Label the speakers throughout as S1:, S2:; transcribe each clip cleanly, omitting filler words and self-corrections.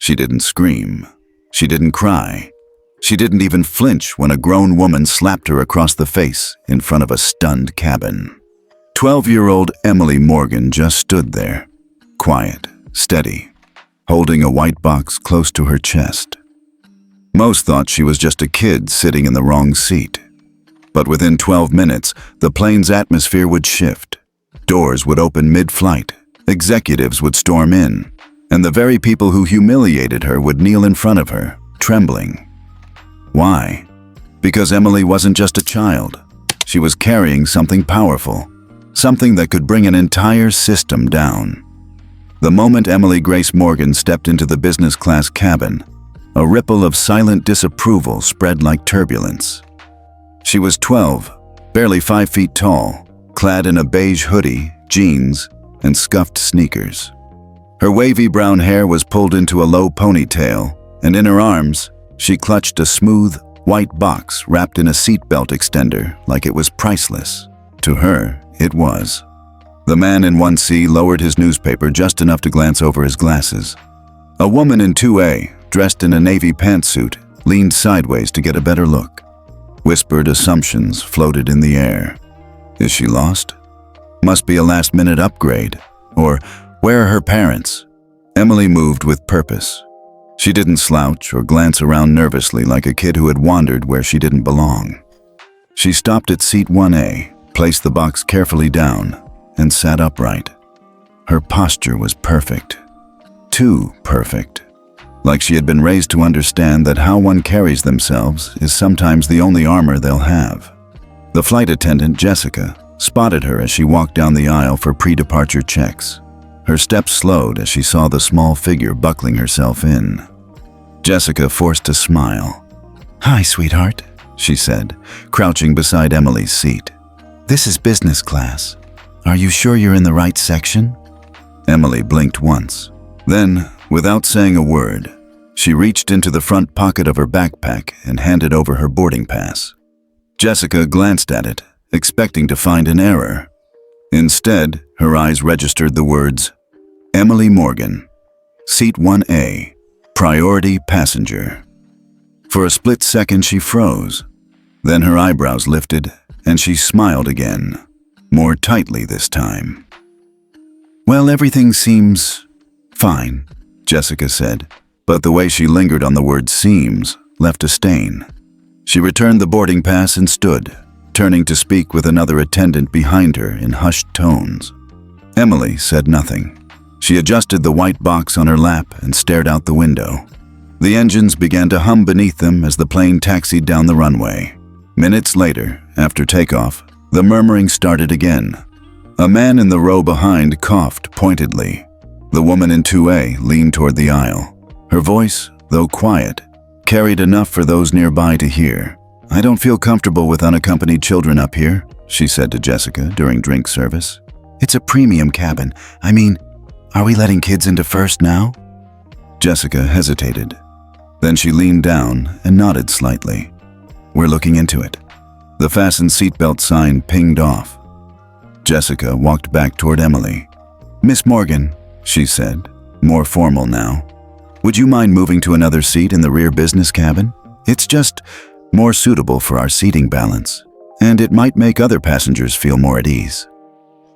S1: She didn't scream. She didn't cry. She didn't even flinch when a grown woman slapped her across the face in front of a stunned cabin. 12-year-old Emily Morgan just stood there, quiet, steady, holding a white box close to her chest. Most thought she was just a kid sitting in the wrong seat. But within 12 minutes, the plane's atmosphere would shift. Doors would open mid-flight, executives would storm in, and the very people who humiliated her would kneel in front of her, trembling. Why? Because Emily wasn't just a child. She was carrying something powerful, something that could bring an entire system down. The moment Emily Grace Morgan stepped into the business class cabin, a ripple of silent disapproval spread like turbulence. She was 12, barely 5 feet tall, clad in a beige hoodie, jeans, and scuffed sneakers. Her wavy brown hair was pulled into a low ponytail, and in her arms, she clutched a smooth, white box wrapped in a seatbelt extender like it was priceless. To her, it was. The man in 1C lowered his newspaper just enough to glance over his glasses. A woman in 2A, dressed in a navy pantsuit, leaned sideways to get a better look. Whispered assumptions floated in the air. Is she lost? Must be a last-minute upgrade. Or, where are her parents? Emily moved with purpose. She didn't slouch or glance around nervously like a kid who had wandered where she didn't belong. She stopped at seat 1A, placed the box carefully down, and sat upright. Her posture was perfect. Too perfect. Like she had been raised to understand that how one carries themselves is sometimes the only armor they'll have. The flight attendant, Jessica, spotted her as she walked down the aisle for pre-departure checks. Her steps slowed as she saw the small figure buckling herself in. Jessica forced a smile. "Hi, sweetheart," she said, crouching beside Emily's seat. "This is business class. Are you sure you're in the right section?" Emily blinked once. Then, without saying a word, she reached into the front pocket of her backpack and handed over her boarding pass. Jessica glanced at it, expecting to find an error. Instead, her eyes registered the words, Emily Morgan, Seat 1A, Priority Passenger. For a split second she froze. Then her eyebrows lifted and she smiled again, more tightly this time. "Well, everything seems fine," Jessica said, but the way she lingered on the word seems left a stain. She returned the boarding pass and stood, turning to speak with another attendant behind her in hushed tones. Emily said nothing. She adjusted the white box on her lap and stared out the window. The engines began to hum beneath them as the plane taxied down the runway. Minutes later, after takeoff, the murmuring started again. A man in the row behind coughed pointedly. The woman in 2A leaned toward the aisle. Her voice, though quiet, carried enough for those nearby to hear. "I don't feel comfortable with unaccompanied children up here," she said to Jessica during drink service. "It's a premium cabin. I mean, are we letting kids into first now?" Jessica hesitated. Then she leaned down and nodded slightly. "We're looking into it." The fasten seatbelt sign pinged off. Jessica walked back toward Emily. "Miss Morgan," she said, more formal now, "would you mind moving to another seat in the rear business cabin? It's just more suitable for our seating balance, and it might make other passengers feel more at ease."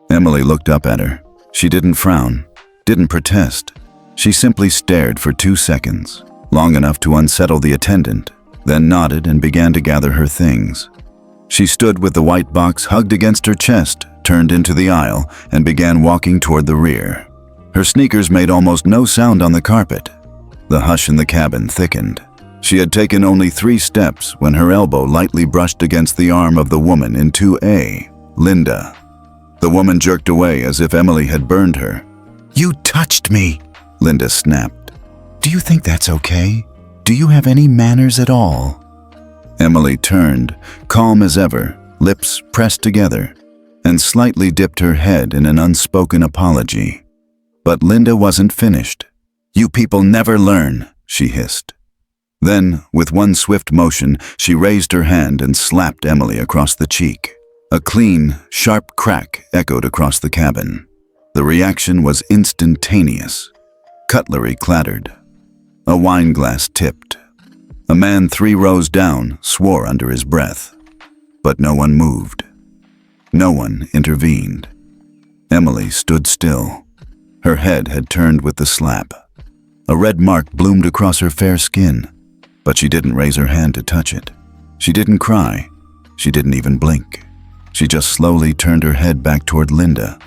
S1: Emily looked up at her. She didn't frown, didn't protest. She simply stared for 2 seconds, long enough to unsettle the attendant, then nodded and began to gather her things. She stood with the white box hugged against her chest, turned into the aisle, and began walking toward the rear. Her sneakers made almost no sound on the carpet. The hush in the cabin thickened. She had taken only 3 steps when her elbow lightly brushed against the arm of the woman in 2A, Linda. The woman jerked away as if Emily had burned her. "You touched me," Linda snapped. "Do you think that's okay? Do you have any manners at all?" Emily turned, calm as ever, lips pressed together, and slightly dipped her head in an unspoken apology. But Linda wasn't finished. "You people never learn," she hissed. Then, with one swift motion, she raised her hand and slapped Emily across the cheek. A clean, sharp crack echoed across the cabin. The reaction was instantaneous. Cutlery clattered. A wine glass tipped. A man 3 rows down swore under his breath. But no one moved. No one intervened. Emily stood still. Her head had turned with the slap. A red mark bloomed across her fair skin, but she didn't raise her hand to touch it. She didn't cry. She didn't even blink. She just slowly turned her head back toward Linda,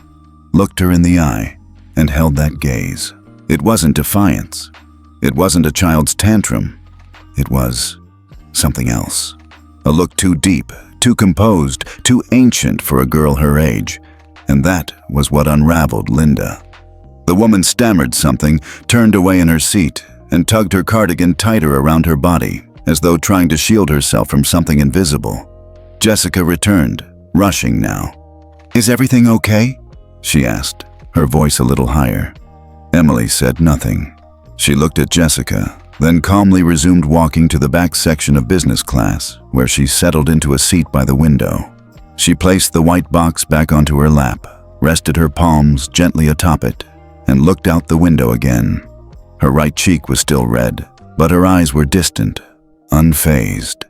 S1: looked her in the eye, and held that gaze. It wasn't defiance. It wasn't a child's tantrum. It was something else. A look too deep, too composed, too ancient for a girl her age, and that was what unraveled Linda. The woman stammered something, turned away in her seat, and tugged her cardigan tighter around her body, as though trying to shield herself from something invisible. Jessica returned, rushing now. "Is everything okay?" she asked, her voice a little higher. Emily said nothing. She looked at Jessica, then calmly resumed walking to the back section of business class, where she settled into a seat by the window. She placed the white box back onto her lap, rested her palms gently atop it, and looked out the window again. Her right cheek was still red, but her eyes were distant, unfazed.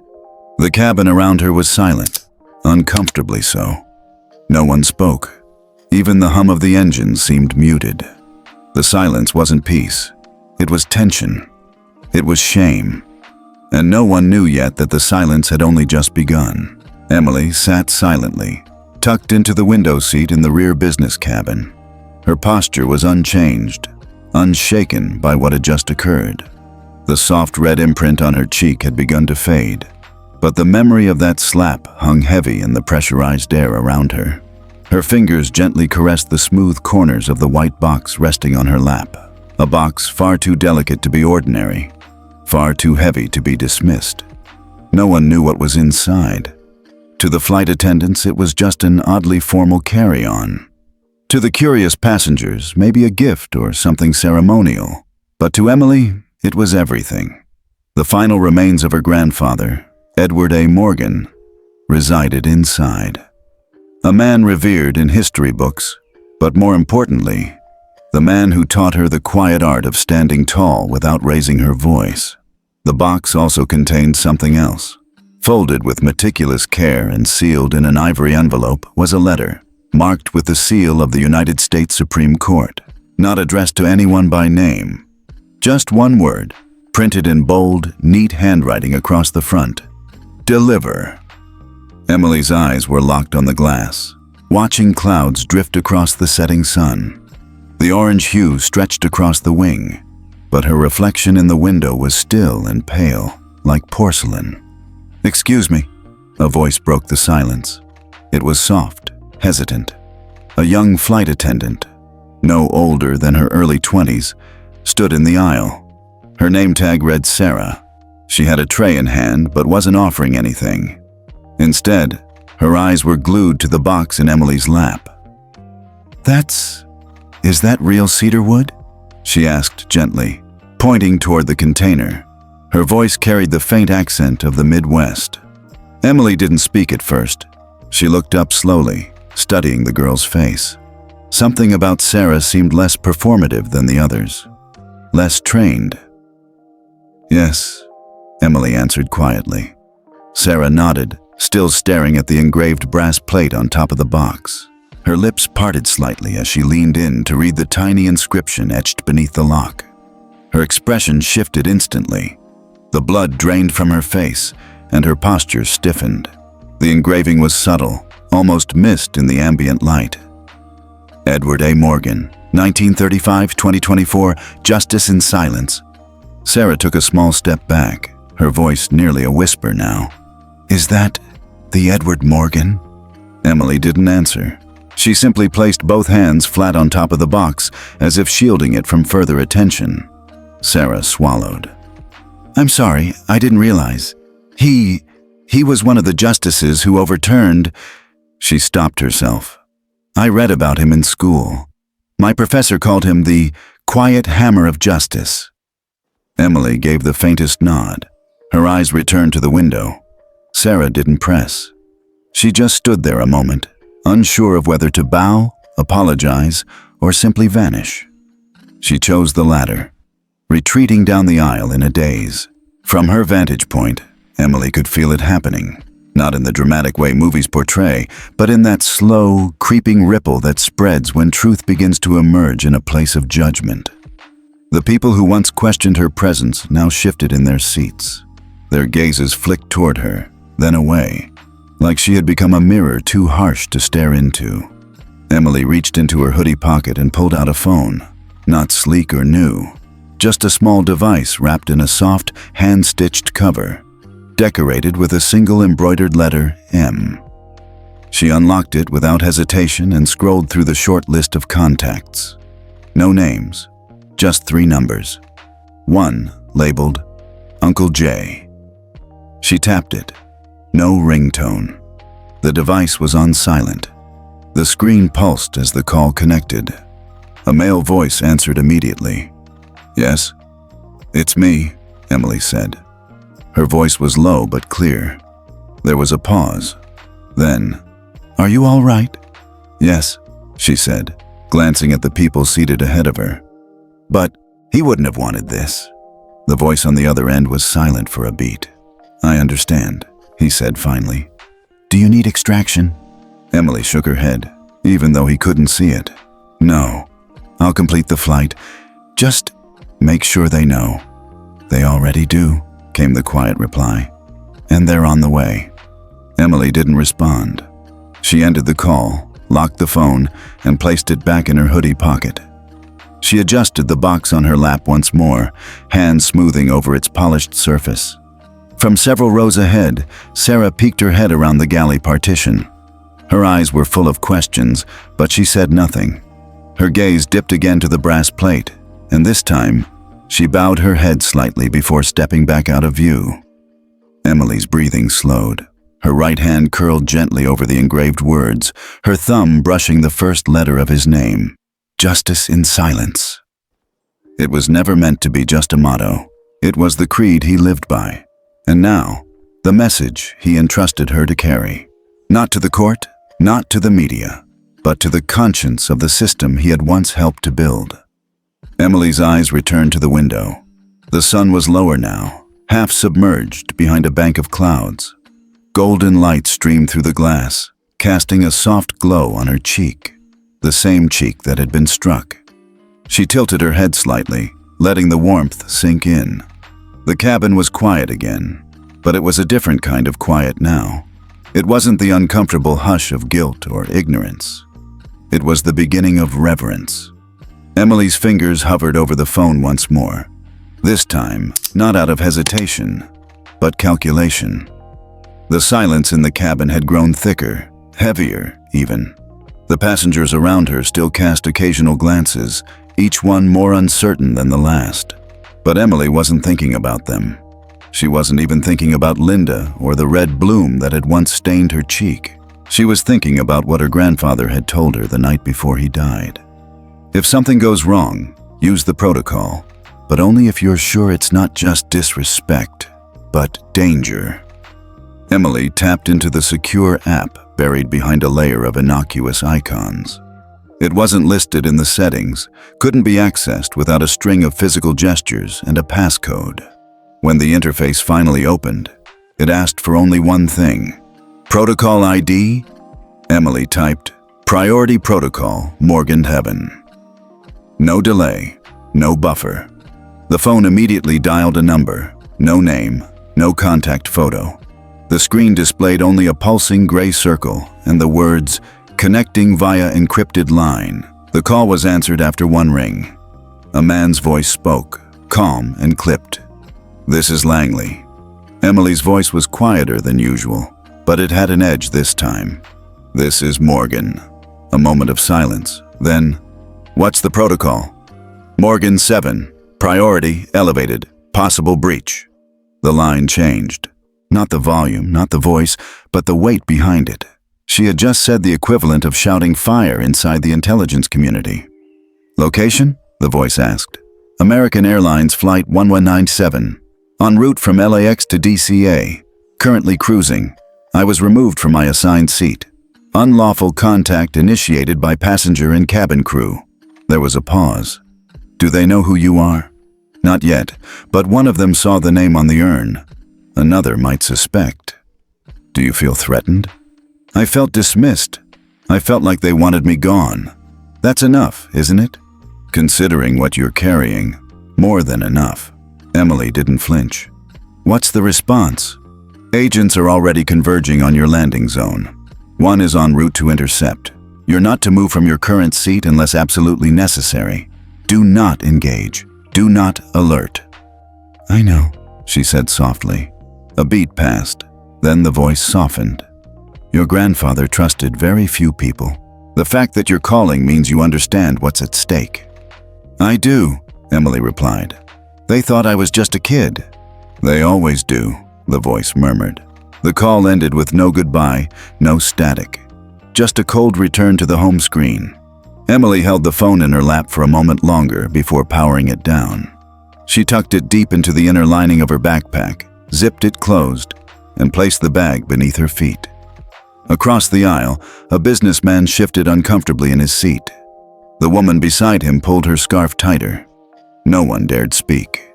S1: The cabin around her was silent, uncomfortably so. No one spoke. Even the hum of the engine seemed muted. The silence wasn't peace. It was tension. It was shame. And no one knew yet that the silence had only just begun. Emily sat silently, tucked into the window seat in the rear business cabin. Her posture was unchanged, unshaken by what had just occurred. The soft red imprint on her cheek had begun to fade, but the memory of that slap hung heavy in the pressurized air around her. Her fingers gently caressed the smooth corners of the white box resting on her lap, a box far too delicate to be ordinary, far too heavy to be dismissed. No one knew what was inside. To the flight attendants, it was just an oddly formal carry-on. To the curious passengers, maybe a gift or something ceremonial. But to Emily, it was everything. The final remains of her grandfather, Edward A. Morgan, resided inside. A man revered in history books, but more importantly, the man who taught her the quiet art of standing tall without raising her voice. The box also contained something else. Folded with meticulous care and sealed in an ivory envelope was a letter, marked with the seal of the United States Supreme Court, not addressed to anyone by name. Just one word, printed in bold, neat handwriting across the front. Deliver. Emily's eyes were locked on the glass, watching clouds drift across the setting sun. The orange hue stretched across the wing, but her reflection in the window was still and pale, like porcelain. "Excuse me," a voice broke the silence. It was soft, hesitant. A young flight attendant, no older than her early 20s, stood in the aisle. Her name tag read Sarah. She had a tray in hand but wasn't offering anything. Instead, her eyes were glued to the box in Emily's lap. Is that real cedar wood?" she asked gently, pointing toward the container. Her voice carried the faint accent of the Midwest. Emily didn't speak at first. She looked up slowly, studying the girl's face. Something about Sarah seemed less performative than the others, less trained. "Yes," Emily answered quietly. Sarah nodded, still staring at the engraved brass plate on top of the box. Her lips parted slightly as she leaned in to read the tiny inscription etched beneath the lock. Her expression shifted instantly. The blood drained from her face, and her posture stiffened. The engraving was subtle, almost missed in the ambient light. Edward A. Morgan, 1935-2024, Justice in Silence. Sarah took a small step back, her voice nearly a whisper now. "Is that the Edward Morgan?" Emily didn't answer. She simply placed both hands flat on top of the box, as if shielding it from further attention. Sarah swallowed. "I'm sorry, I didn't realize. He was one of the justices who overturned..." She stopped herself. "I read about him in school. My professor called him the quiet hammer of justice." Emily gave the faintest nod. Her eyes returned to the window. Sarah didn't press. She just stood there a moment, unsure of whether to bow, apologize, or simply vanish. She chose the latter. retreating down the aisle in a daze. From her vantage point, Emily could feel it happening, not in the dramatic way movies portray, but in that slow, creeping ripple that spreads when truth begins to emerge in a place of judgment. The people who once questioned her presence now shifted in their seats. Their gazes flicked toward her, then away, like she had become a mirror too harsh to stare into. Emily reached into her hoodie pocket and pulled out a phone, not sleek or new, just a small device wrapped in a soft, hand-stitched cover, decorated with a single embroidered letter, M. She unlocked it without hesitation and scrolled through the short list of contacts. No names, just 3 numbers. One labeled Uncle J. She tapped it. No ringtone. The device was on silent. The screen pulsed as the call connected. A male voice answered immediately. "Yes, it's me," Emily said. Her voice was low but clear. There was a pause. Then, "Are you all right?" "Yes," she said, glancing at the people seated ahead of her. "But he wouldn't have wanted this." The voice on the other end was silent for a beat. "I understand," he said finally. "Do you need extraction?" Emily shook her head, even though he couldn't see it. "No, I'll complete the flight. Just make sure they know." "They already do," came the quiet reply. "And they're on the way." Emily didn't respond. She ended the call, locked the phone, and placed it back in her hoodie pocket. She adjusted the box on her lap once more, hands smoothing over its polished surface. From several rows ahead, Sarah peeked her head around the galley partition. Her eyes were full of questions, but she said nothing. Her gaze dipped again to the brass plate, and this time, she bowed her head slightly before stepping back out of view. Emily's breathing slowed. Her right hand curled gently over the engraved words, her thumb brushing the first letter of his name. Justice in silence. It was never meant to be just a motto. It was the creed he lived by. And now, the message he entrusted her to carry. Not to the court, not to the media, but to the conscience of the system he had once helped to build. Emily's eyes returned to the window. The sun was lower now, half submerged behind a bank of clouds. Golden light streamed through the glass, casting a soft glow on her cheek, the same cheek that had been struck. She tilted her head slightly, letting the warmth sink in. The cabin was quiet again, but it was a different kind of quiet now. It wasn't the uncomfortable hush of guilt or ignorance. It was the beginning of reverence. Emily's fingers hovered over the phone once more, this time not out of hesitation, but calculation. The silence in the cabin had grown thicker, heavier even. The passengers around her still cast occasional glances, each one more uncertain than the last. But Emily wasn't thinking about them. She wasn't even thinking about Linda or the red bloom that had once stained her cheek. She was thinking about what her grandfather had told her the night before he died. If something goes wrong, use the protocol, but only if you're sure it's not just disrespect, but danger. Emily tapped into the secure app buried behind a layer of innocuous icons. It wasn't listed in the settings, couldn't be accessed without a string of physical gestures and a passcode. When the interface finally opened, it asked for only one thing. Protocol ID? Emily typed, Priority Protocol, Morgan Heaven. No delay, no buffer. The phone immediately dialed a number, no name, no contact photo. The screen displayed only a pulsing gray circle and the words, Connecting via encrypted line. The call was answered after one ring. A man's voice spoke, calm and clipped. This is Langley. Emily's voice was quieter than usual, but it had an edge this time. This is Morgan. A moment of silence. Then, what's the protocol? Morgan 7. Priority elevated. Possible breach. The line changed. Not the volume, not the voice, but the weight behind it. She had just said the equivalent of shouting fire inside the intelligence community. Location? The voice asked. American Airlines Flight 1197. En route from LAX to DCA. Currently cruising. I was removed from my assigned seat. Unlawful contact initiated by passenger and cabin crew. There was a pause. Do they know who you are? Not yet, but one of them saw the name on the urn. Another might suspect. Do you feel threatened? I felt dismissed. I felt like they wanted me gone. That's enough, isn't it? Considering what you're carrying, more than enough. Emily didn't flinch. What's the response? Agents are already converging on your landing zone. One is en route to intercept. You're not to move from your current seat unless absolutely necessary. Do not engage. Do not alert. I know, she said softly. A beat passed. Then the voice softened. Your grandfather trusted very few people. The fact that you're calling means you understand what's at stake. I do, Emily replied. They thought I was just a kid. They always do, the voice murmured. The call ended with no goodbye, no static. Just a cold return to the home screen. Emily held the phone in her lap for a moment longer before powering it down. She tucked it deep into the inner lining of her backpack, zipped it closed, and placed the bag beneath her feet. Across the aisle, a businessman shifted uncomfortably in his seat. The woman beside him pulled her scarf tighter. No one dared speak.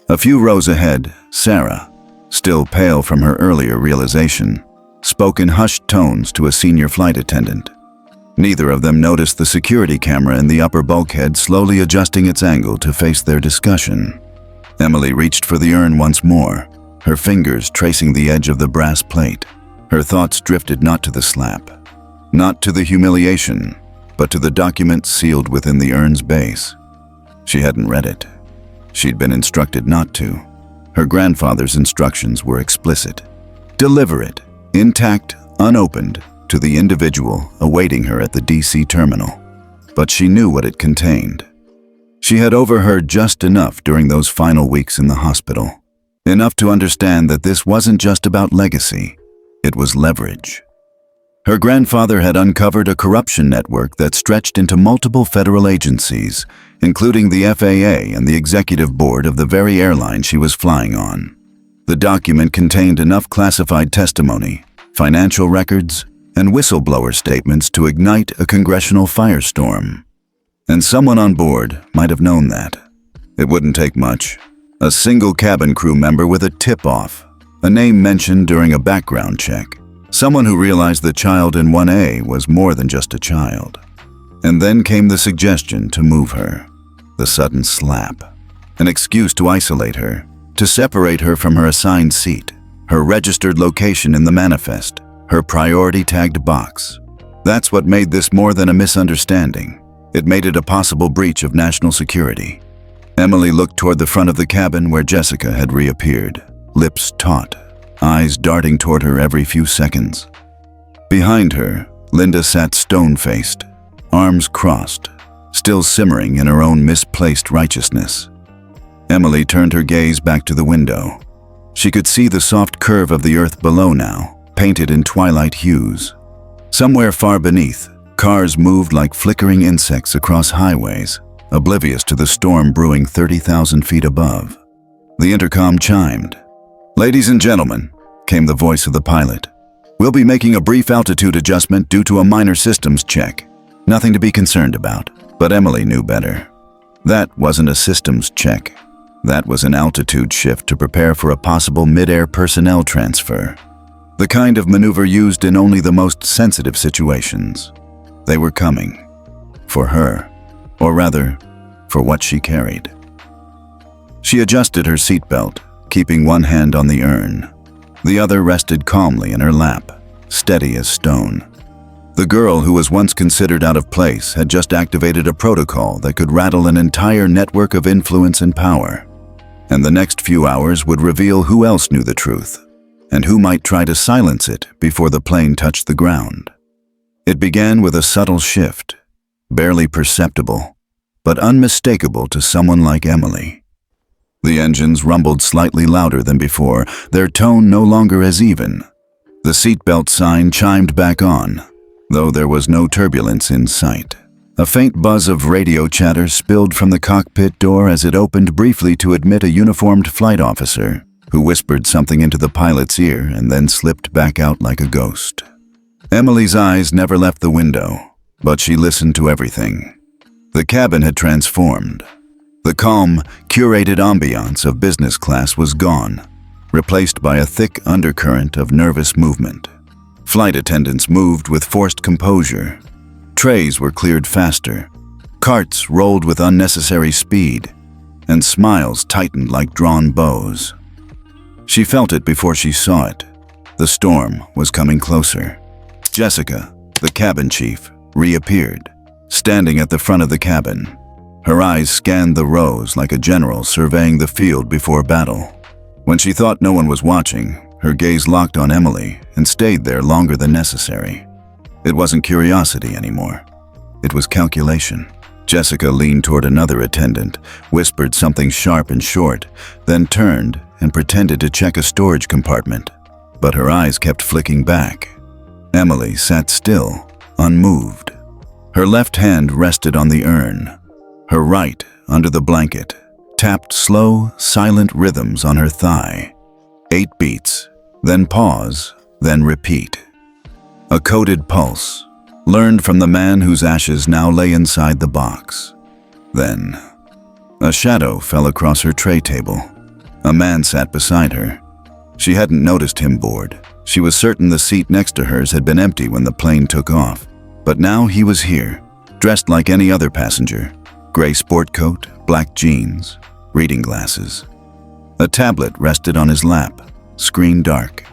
S1: A few rows ahead, Sarah, still pale from her earlier realization, spoke in hushed tones to a senior flight attendant. Neither of them noticed the security camera in the upper bulkhead slowly adjusting its angle to face their discussion. Emily reached for the urn once more, her fingers tracing the edge of the brass plate. Her thoughts drifted not to the slap, not to the humiliation, but to the document sealed within the urn's base. She hadn't read it. She'd been instructed not to. Her grandfather's instructions were explicit. Deliver it, intact, unopened, to the individual awaiting her at the DC terminal. But she knew what it contained. She had overheard just enough during those final weeks in the hospital. Enough to understand that this wasn't just about legacy. It was leverage. Her grandfather had uncovered a corruption network that stretched into multiple federal agencies, including the FAA and the executive board of the very airline she was flying on. The document contained enough classified testimony, financial records, and whistleblower statements to ignite a congressional firestorm. And someone on board might have known that. It wouldn't take much. A single cabin crew member with a tip-off, a name mentioned during a background check. Someone who realized the child in 1A was more than just a child. And then came the suggestion to move her. The sudden slap. An excuse to isolate her, to separate her from her assigned seat, her registered location in the manifest, her priority-tagged box. That's what made this more than a misunderstanding. It made it a possible breach of national security. Emily looked toward the front of the cabin where Jessica had reappeared, lips taut, eyes darting toward her every few seconds. Behind her, Linda sat stone-faced, arms crossed, still simmering in her own misplaced righteousness. Emily turned her gaze back to the window. She could see the soft curve of the earth below now, painted in twilight hues. Somewhere far beneath, cars moved like flickering insects across highways, oblivious to the storm brewing 30,000 feet above. The intercom chimed. "Ladies and gentlemen," came the voice of the pilot. "We'll be making a brief altitude adjustment due to a minor systems check. Nothing to be concerned about." But Emily knew better. That wasn't a systems check. That was an altitude shift to prepare for a possible mid-air personnel transfer. The kind of maneuver used in only the most sensitive situations. They were coming. For her. Or rather, for what she carried. She adjusted her seatbelt, keeping one hand on the urn. The other rested calmly in her lap, steady as stone. The girl who was once considered out of place had just activated a protocol that could rattle an entire network of influence and power. And the next few hours would reveal who else knew the truth, and who might try to silence it before the plane touched the ground. It began with a subtle shift, barely perceptible, but unmistakable to someone like Emily. The engines rumbled slightly louder than before, their tone no longer as even. The seatbelt sign chimed back on, though there was no turbulence in sight. A faint buzz of radio chatter spilled from the cockpit door as it opened briefly to admit a uniformed flight officer, who whispered something into the pilot's ear and then slipped back out like a ghost. Emily's eyes never left the window, but she listened to everything. The cabin had transformed. The calm, curated ambiance of business class was gone, replaced by a thick undercurrent of nervous movement. Flight attendants moved with forced composure. Trays were cleared faster. Carts rolled with unnecessary speed, and smiles tightened like drawn bows. She felt it before she saw it. The storm was coming closer. Jessica, the cabin chief, reappeared, standing at the front of the cabin. Her eyes scanned the rows like a general surveying the field before battle. When she thought no one was watching, her gaze locked on Emily and stayed there longer than necessary. It wasn't curiosity anymore. It was calculation. Jessica leaned toward another attendant, whispered something sharp and short, then turned and pretended to check a storage compartment. But her eyes kept flicking back. Emily sat still, unmoved. Her left hand rested on the urn. Her right, under the blanket, tapped slow, silent rhythms on her thigh. 8 beats, then pause, then repeat. A coded pulse, learned from the man whose ashes now lay inside the box. Then, a shadow fell across her tray table. A man sat beside her. She hadn't noticed him bored. She was certain the seat next to hers had been empty when the plane took off. But now he was here, dressed like any other passenger. Gray sport coat, black jeans, reading glasses. A tablet rested on his lap, screen dark.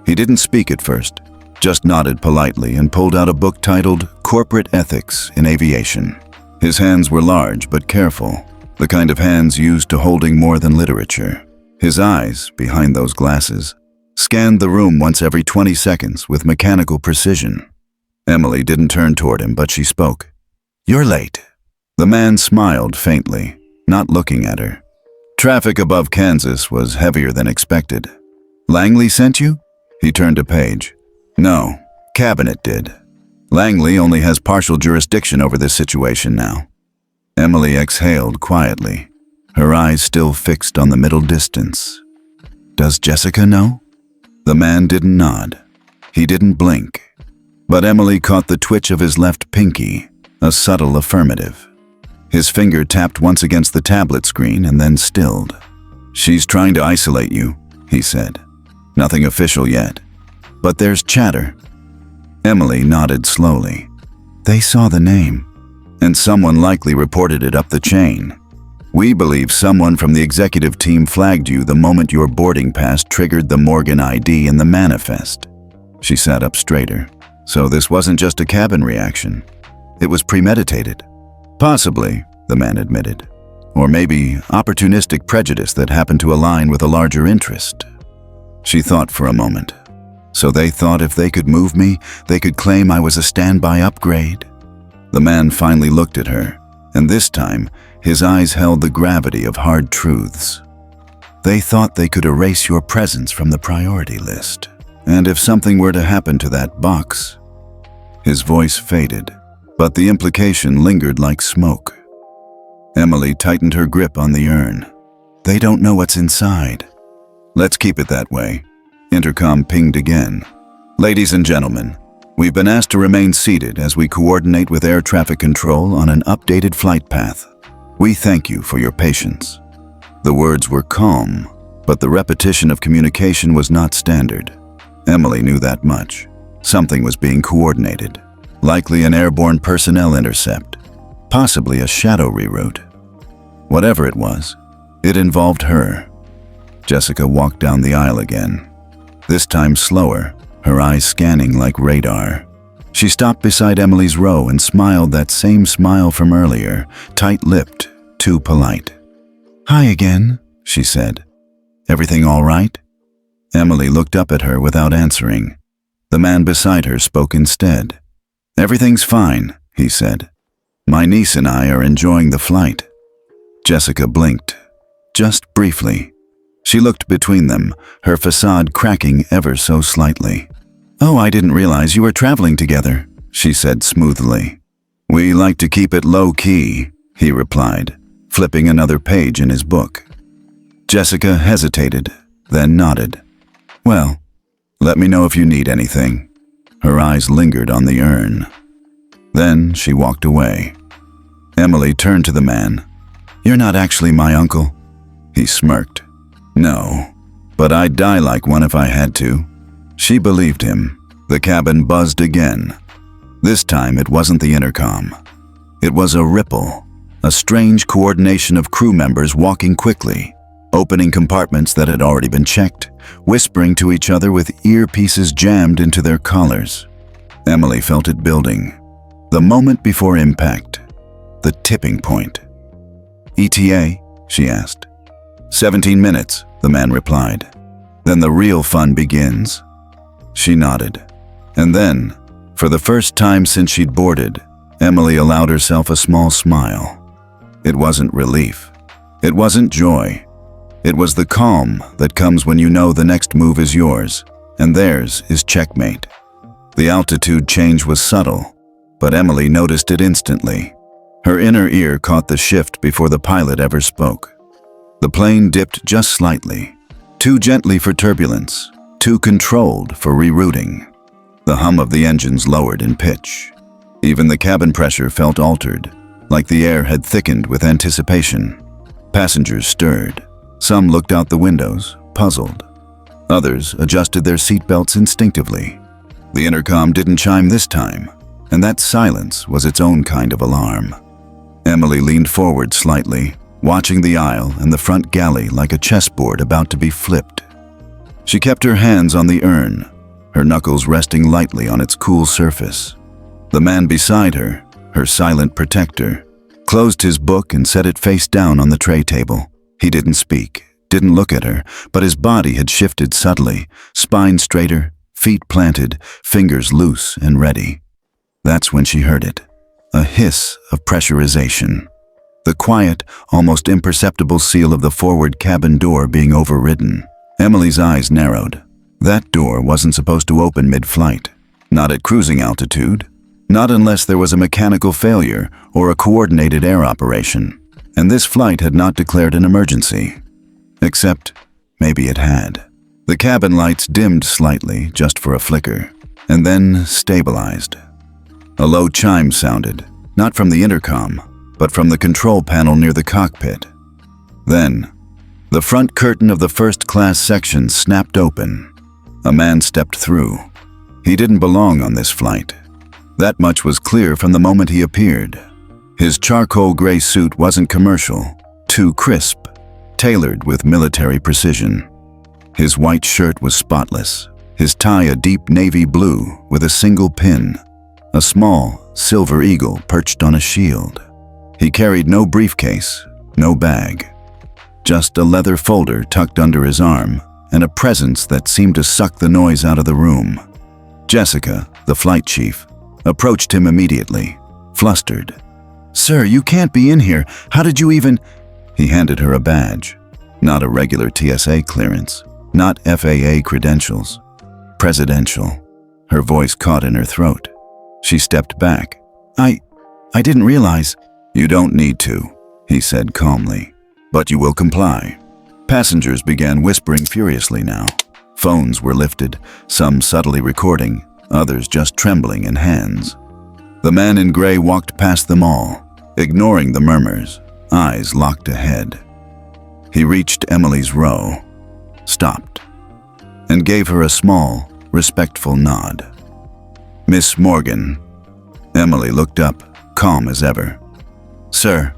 S1: He didn't speak at first, just nodded politely and pulled out a book titled Corporate Ethics in Aviation. His hands were large but careful, the kind of hands used to holding more than literature. His eyes, behind those glasses, scanned the room once every 20 seconds with mechanical precision. Emily didn't turn toward him, but she spoke. "You're late." The man smiled faintly, not looking at her. Traffic above Kansas was heavier than expected. "Langley sent you?" He turned a page. "No, Cabinet did. Langley only has partial jurisdiction over this situation now." Emily exhaled quietly, her eyes still fixed on the middle distance. "Does Jessica know?" The man didn't nod. He didn't blink. But Emily caught the twitch of his left pinky, a subtle affirmative. His finger tapped once against the tablet screen and then stilled. "She's trying to isolate you," he said. "Nothing official yet. But there's chatter." Emily nodded slowly. "They saw the name, and someone likely reported it up the chain. We believe someone from the executive team flagged you the moment your boarding pass triggered the Morgan ID in the manifest." She sat up straighter. "So this wasn't just a cabin reaction. It was premeditated." "Possibly," the man admitted. "Or maybe opportunistic prejudice that happened to align with a larger interest." She thought for a moment. "So they thought if they could move me, they could claim I was a standby upgrade?" The man finally looked at her, and this time, his eyes held the gravity of hard truths. "They thought they could erase your presence from the priority list. And if something were to happen to that box..." His voice faded, but the implication lingered like smoke. Emily tightened her grip on the urn. "They don't know what's inside." "Let's keep it that way." Intercom pinged again. "Ladies and gentlemen, we've been asked to remain seated as we coordinate with air traffic control on an updated flight path. We thank you for your patience." The words were calm, but the repetition of communication was not standard. Emily knew that much. Something was being coordinated, likely an airborne personnel intercept, possibly a shadow reroute. Whatever it was, it involved her. Jessica walked down the aisle again, this time slower, her eyes scanning like radar. She stopped beside Emily's row and smiled that same smile from earlier, tight-lipped, too polite. "Hi again," she said. "Everything all right?" Emily looked up at her without answering. The man beside her spoke instead. "Everything's fine," he said. "My niece and I are enjoying the flight." Jessica blinked, just briefly. She looked between them, her facade cracking ever so slightly. "Oh, I didn't realize you were traveling together," she said smoothly. "We like to keep it low-key," he replied, flipping another page in his book. Jessica hesitated, then nodded. "Well, let me know if you need anything." Her eyes lingered on the urn. Then she walked away. Emily turned to the man. "You're not actually my uncle?" He smirked. "No, but I'd die like one if I had to." She believed him. The cabin buzzed again. This time it wasn't the intercom. It was a ripple, a strange coordination of crew members walking quickly, opening compartments that had already been checked, whispering to each other with earpieces jammed into their collars. Emily felt it building. The moment before impact. The tipping point. "ETA?" she asked. 17 minutes, the man replied. "Then the real fun begins." She nodded. And then, for the first time since she'd boarded, Emily allowed herself a small smile. It wasn't relief. It wasn't joy. It was the calm that comes when you know the next move is yours, and theirs is checkmate. The altitude change was subtle, but Emily noticed it instantly. Her inner ear caught the shift before the pilot ever spoke. The plane dipped just slightly, too gently for turbulence, too controlled for rerouting. The hum of the engines lowered in pitch. Even the cabin pressure felt altered, like the air had thickened with anticipation. Passengers stirred. Some looked out the windows, puzzled. Others adjusted their seatbelts instinctively. The intercom didn't chime this time, and that silence was its own kind of alarm. Emily leaned forward slightly, watching the aisle and the front galley like a chessboard about to be flipped. She kept her hands on the urn, her knuckles resting lightly on its cool surface. The man beside her, her silent protector, closed his book and set it face down on the tray table. He didn't speak, didn't look at her, but his body had shifted subtly, spine straighter, feet planted, fingers loose and ready. That's when she heard it, a hiss of pressurization. The quiet, almost imperceptible seal of the forward cabin door being overridden. Emily's eyes narrowed. That door wasn't supposed to open mid-flight. Not at cruising altitude. Not unless there was a mechanical failure or a coordinated air operation. And this flight had not declared an emergency. Except, maybe it had. The cabin lights dimmed slightly, just for a flicker, and then stabilized. A low chime sounded, not from the intercom, but from the control panel near the cockpit. Then, the front curtain of the first-class section snapped open. A man stepped through. He didn't belong on this flight. That much was clear from the moment he appeared. His charcoal gray suit wasn't commercial, too crisp, tailored with military precision. His white shirt was spotless, his tie a deep navy blue with a single pin, a small silver eagle perched on a shield. He carried no briefcase, no bag, just a leather folder tucked under his arm and a presence that seemed to suck the noise out of the room. Jessica, the flight chief, approached him immediately, flustered. "Sir, you can't be in here. How did you even—" He handed her a badge. Not a regular TSA clearance, not FAA credentials. Presidential. Her voice caught in her throat. She stepped back. I didn't realize." "You don't need to," he said calmly, "but you will comply." Passengers began whispering furiously now. Phones were lifted, some subtly recording, others just trembling in hands. The man in gray walked past them all, ignoring the murmurs, eyes locked ahead. He reached Emily's row, stopped, and gave her a small, respectful nod. "Miss Morgan." Emily looked up, calm as ever. "Sir."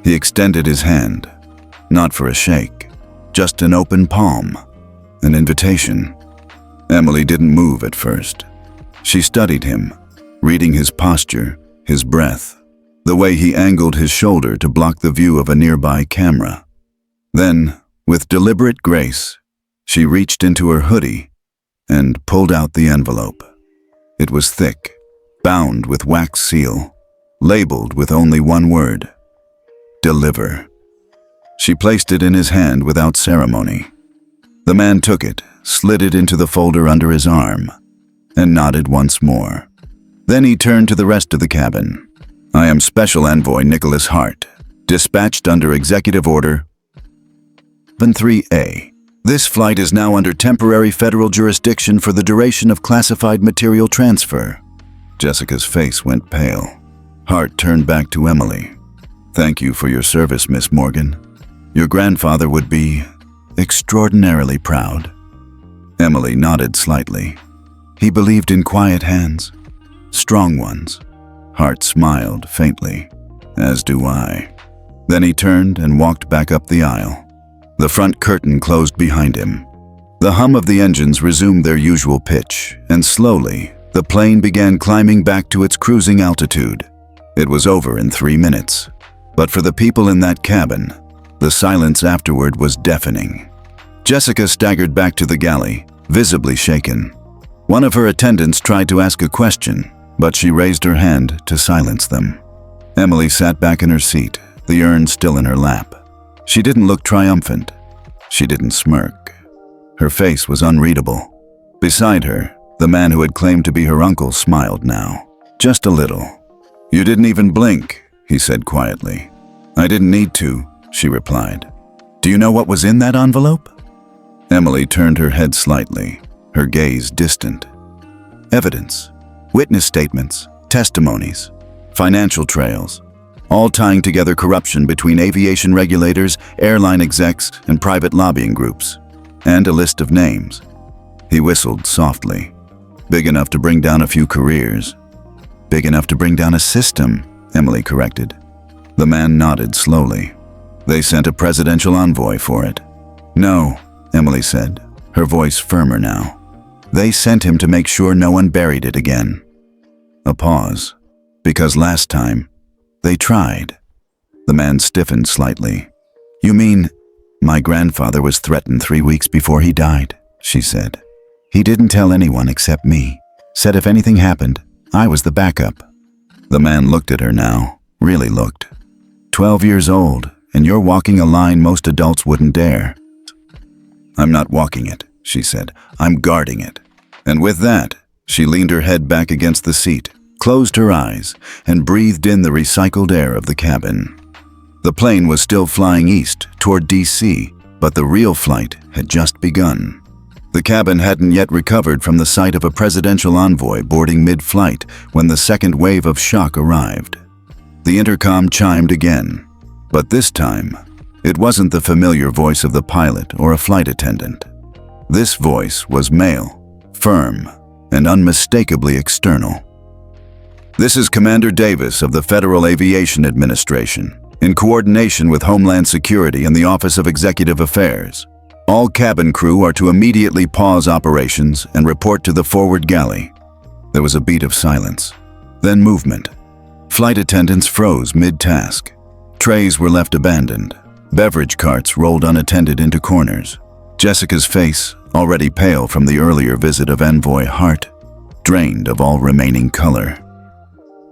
S1: He extended his hand, not for a shake, just an open palm, an invitation. Emily didn't move at first. She studied him, reading his posture, his breath, the way he angled his shoulder to block the view of a nearby camera. Then, with deliberate grace, she reached into her hoodie and pulled out the envelope. It was thick, bound with wax seal, labeled with only one word: "Deliver." She placed it in his hand without ceremony. The man took it, slid it into the folder under his arm, and nodded once more. Then he turned to the rest of the cabin. "I am Special Envoy Nicholas Hart, dispatched under Executive Order 3A. This flight is now under temporary federal jurisdiction for the duration of classified material transfer." Jessica's face went pale. Hart turned back to Emily. "Thank you for your service, Miss Morgan. Your grandfather would be extraordinarily proud." Emily nodded slightly. "He believed in quiet hands, strong ones." Hart smiled faintly. "As do I." Then he turned and walked back up the aisle. The front curtain closed behind him. The hum of the engines resumed their usual pitch, and slowly, the plane began climbing back to its cruising altitude. It was over in 3 minutes. But for the people in that cabin, the silence afterward was deafening. Jessica staggered back to the galley, visibly shaken. One of her attendants tried to ask a question, but she raised her hand to silence them. Emily sat back in her seat, the urn still in her lap. She didn't look triumphant. She didn't smirk. Her face was unreadable. Beside her, the man who had claimed to be her uncle smiled now, just a little. "You didn't even blink," he said quietly. "I didn't need to," she replied. "Do you know what was in that envelope?" Emily turned her head slightly, her gaze distant. Evidence, witness statements, testimonies, financial trails, all tying together corruption between aviation regulators, airline execs, and private lobbying groups, and a list of names. He whistled softly. "Big enough to bring down a few careers." "Big enough to bring down a system," Emily corrected. The man nodded slowly. "They sent a presidential envoy for it." "No," Emily said, her voice firmer now. "They sent him to make sure no one buried it again." A pause. "Because last time, they tried." The man stiffened slightly. "You mean, my grandfather was threatened 3 weeks before he died," she said. "He didn't tell anyone except me. Said if anything happened, I was the backup." The man looked at her now, really looked. 12 years old, and you're walking a line most adults wouldn't dare." "I'm not walking it," she said. "I'm guarding it." And with that, she leaned her head back against the seat, closed her eyes, and breathed in the recycled air of the cabin. The plane was still flying east, toward D.C., but the real flight had just begun. The cabin hadn't yet recovered from the sight of a presidential envoy boarding mid-flight when the second wave of shock arrived. The intercom chimed again, but this time, it wasn't the familiar voice of the pilot or a flight attendant. This voice was male, firm, and unmistakably external. "This is Commander Davis of the Federal Aviation Administration, in coordination with Homeland Security and the Office of Executive Affairs. All cabin crew are to immediately pause operations and report to the forward galley." There was a beat of silence, then movement. Flight attendants froze mid-task. Trays were left abandoned. Beverage carts rolled unattended into corners. Jessica's face, already pale from the earlier visit of Envoy Hart, drained of all remaining color.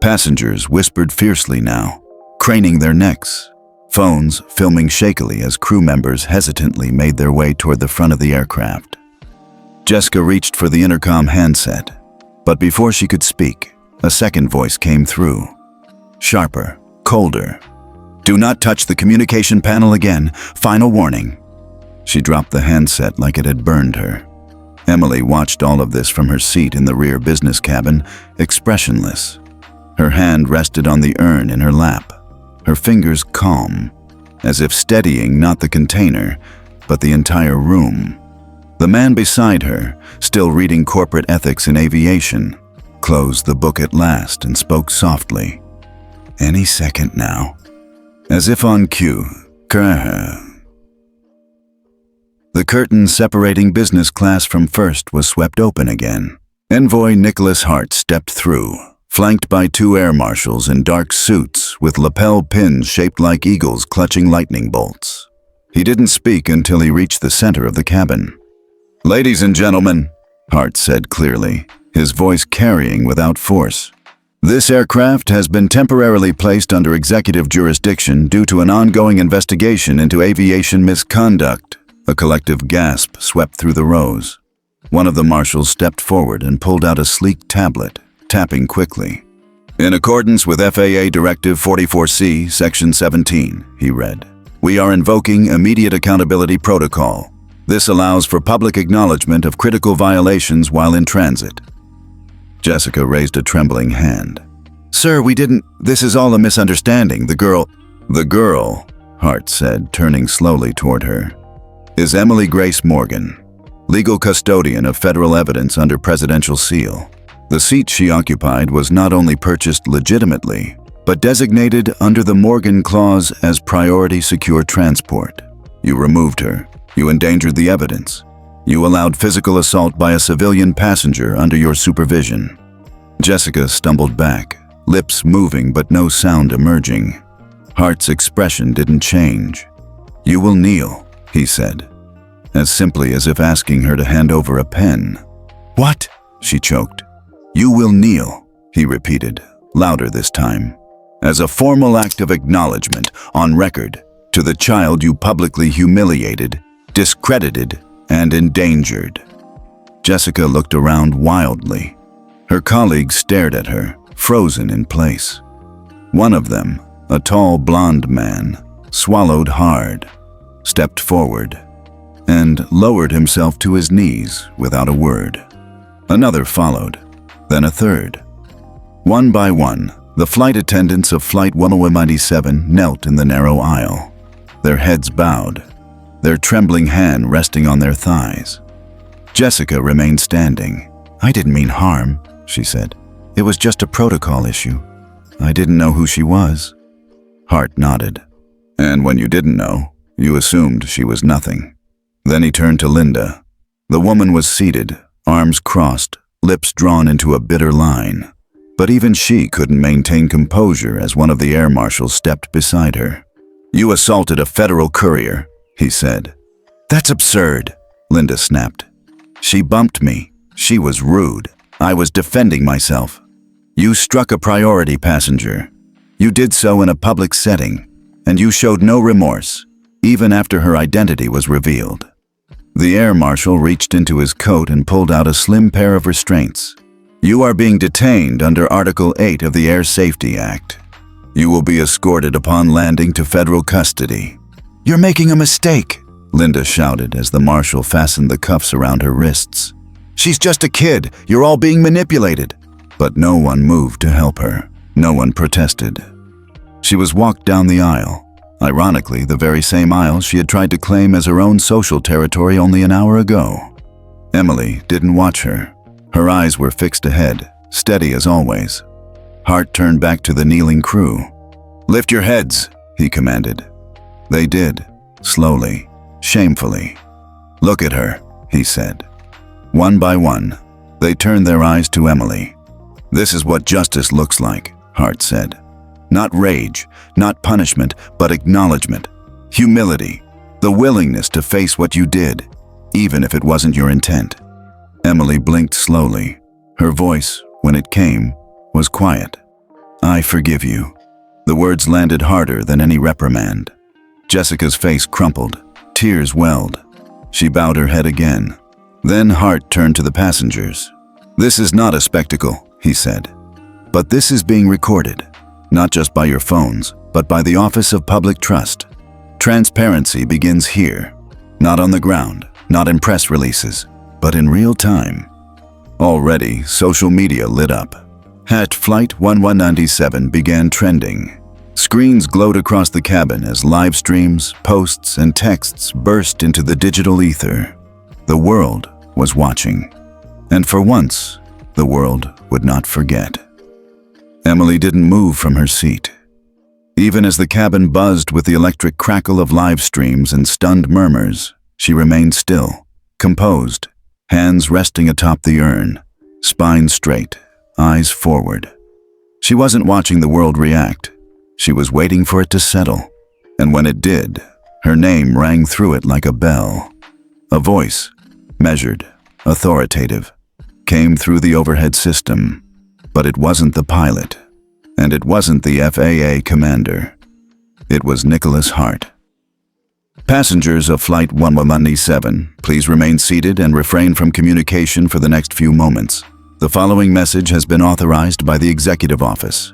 S1: Passengers whispered fiercely now, craning their necks, phones filming shakily as crew members hesitantly made their way toward the front of the aircraft. Jessica reached for the intercom handset, but before she could speak, a second voice came through. Sharper, colder. "Do not touch the communication panel again. Final warning." She dropped the handset like it had burned her. Emily watched all of this from her seat in the rear business cabin, expressionless. Her hand rested on the urn in her lap, her fingers calm, as if steadying not the container, but the entire room. The man beside her, still reading corporate ethics in aviation, closed the book at last and spoke softly. "Any second now." As if on cue, The curtain separating business class from first was swept open again. Envoy Nicholas Hart stepped through, flanked by 2 air marshals in dark suits with lapel pins shaped like eagles clutching lightning bolts. He didn't speak until he reached the center of the cabin. "Ladies and gentlemen," Hart said clearly, his voice carrying without force. "This aircraft has been temporarily placed under executive jurisdiction due to an ongoing investigation into aviation misconduct." A collective gasp swept through the rows. One of the marshals stepped forward and pulled out a sleek tablet, tapping quickly. "In accordance with FAA Directive 44C, Section 17, he read, "we are invoking immediate accountability protocol. This allows for public acknowledgement of critical violations while in transit." Jessica raised a trembling hand. "Sir, we didn't. This is all a misunderstanding," the girl. "The girl," Hart said, turning slowly toward her, "is Emily Grace Morgan, legal custodian of federal evidence under presidential seal. The seat she occupied was not only purchased legitimately, but designated under the Morgan Clause as priority secure transport. You removed her. You endangered the evidence. You allowed physical assault by a civilian passenger under your supervision." Jessica stumbled back, lips moving but no sound emerging. Hart's expression didn't change. "You will kneel," he said, as simply as if asking her to hand over a pen. "What?" she choked. "You will kneel," he repeated, louder this time, "as a formal act of acknowledgement, on record, to the child you publicly humiliated, discredited, and endangered." Jessica looked around wildly. Her colleagues stared at her, frozen in place. One of them, a tall blonde man, swallowed hard, stepped forward, and lowered himself to his knees without a word. Another followed, then a third. One by one, the flight attendants of Flight 197 knelt in the narrow aisle, their heads bowed, their trembling hand resting on their thighs. Jessica remained standing. "I didn't mean harm," she said. "It was just a protocol issue. I didn't know who she was." Hart nodded. "And when you didn't know, you assumed she was nothing." Then he turned to Linda. The woman was seated, arms crossed, lips drawn into a bitter line. But even she couldn't maintain composure as one of the air marshals stepped beside her. "You assaulted a federal courier," he said. "That's absurd," Linda snapped. "She bumped me. She was rude. I was defending myself. You struck a priority passenger. You did so in a public setting, and you showed no remorse, even after her identity was revealed." The air marshal reached into his coat and pulled out a slim pair of restraints. "You are being detained under Article 8 of the Air Safety Act. You will be escorted upon landing to federal custody." "You're making a mistake," Linda shouted as the marshal fastened the cuffs around her wrists. "She's just a kid. You're all being manipulated." But no one moved to help her. No one protested. She was walked down the aisle. Ironically, the very same aisle she had tried to claim as her own social territory only an hour ago. Emily didn't watch her. Her eyes were fixed ahead, steady as always. Hart turned back to the kneeling crew. "Lift your heads," he commanded. They did, slowly, shamefully. "Look at her," he said. One by one, they turned their eyes to Emily. "This is what justice looks like," Hart said. "Not rage, not punishment, but acknowledgement, humility, the willingness to face what you did, even if it wasn't your intent." Emily blinked slowly. Her voice, when it came, was quiet. "I forgive you." The words landed harder than any reprimand. Jessica's face crumpled. Tears welled. She bowed her head again. Then Hart turned to the passengers. "This is not a spectacle," he said. "But this is being recorded, not just by your phones, but by the Office of Public Trust. Transparency begins here, not on the ground, not in press releases, but in real time." Already, social media lit up. Flight 197 began trending. Screens glowed across the cabin as live streams, posts, and texts burst into the digital ether. The world was watching. And for once, the world would not forget. Emily didn't move from her seat. Even as the cabin buzzed with the electric crackle of live streams and stunned murmurs, she remained still, composed, hands resting atop the urn, spine straight, eyes forward. She wasn't watching the world react. She was waiting for it to settle. And when it did, her name rang through it like a bell. A voice, measured, authoritative, came through the overhead system. But it wasn't the pilot, and it wasn't the FAA commander. It was Nicholas Hart. "Passengers of Flight 197, please remain seated and refrain from communication for the next few moments. The following message has been authorized by the Executive Office."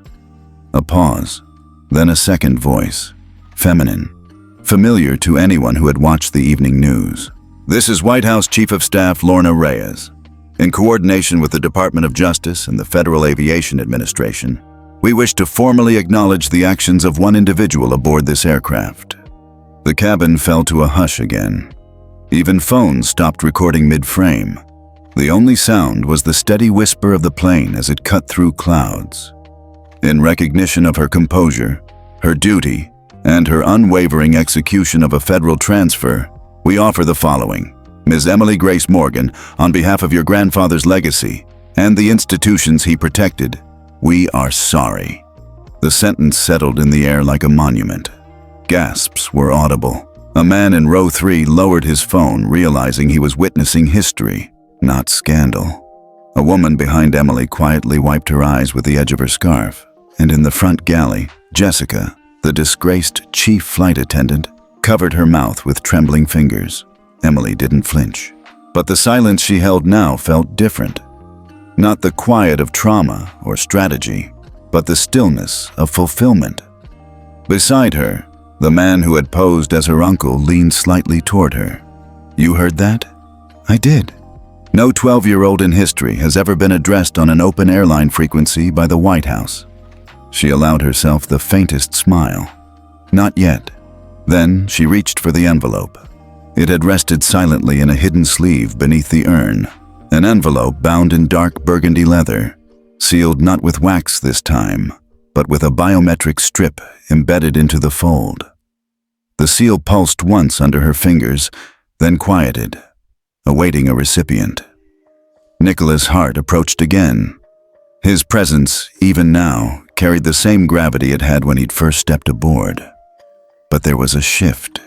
S1: A pause, then a second voice, feminine, familiar to anyone who had watched the evening news. "This is White House Chief of Staff Lorna Reyes. In coordination with the Department of Justice and the Federal Aviation Administration, We wish to formally acknowledge the actions of one individual aboard this aircraft. The cabin fell to a hush again. Even phones stopped recording mid-frame. The only sound was the steady whisper of the plane as it cut through clouds. In recognition of her composure, her duty, and her unwavering execution of a federal transfer, we offer the following. Ms. Emily Grace Morgan, on behalf of your grandfather's legacy and the institutions he protected, we are sorry. The sentence settled in the air like a monument. Gasps were audible. A man in row 3 lowered his phone, realizing he was witnessing history, not scandal. A woman behind Emily quietly wiped her eyes with the edge of her scarf, and in the front galley, Jessica, the disgraced chief flight attendant, covered her mouth with trembling fingers. Emily didn't flinch, but the silence she held now felt different. Not the quiet of trauma or strategy, but the stillness of fulfillment. Beside her, the man who had posed as her uncle leaned slightly toward her. You heard that? I did. No 12-year-old in history has ever been addressed on an open airline frequency by the White House. She allowed herself the faintest smile. Not yet. Then she reached for the envelope. It had rested silently in a hidden sleeve beneath the urn, an envelope bound in dark burgundy leather, sealed not with wax this time, but with a biometric strip embedded into the fold. The seal pulsed once under her fingers, then quieted, awaiting a recipient. Nicholas Hart approached again. His presence, even now, carried the same gravity it had when he'd first stepped aboard. But there was a shift.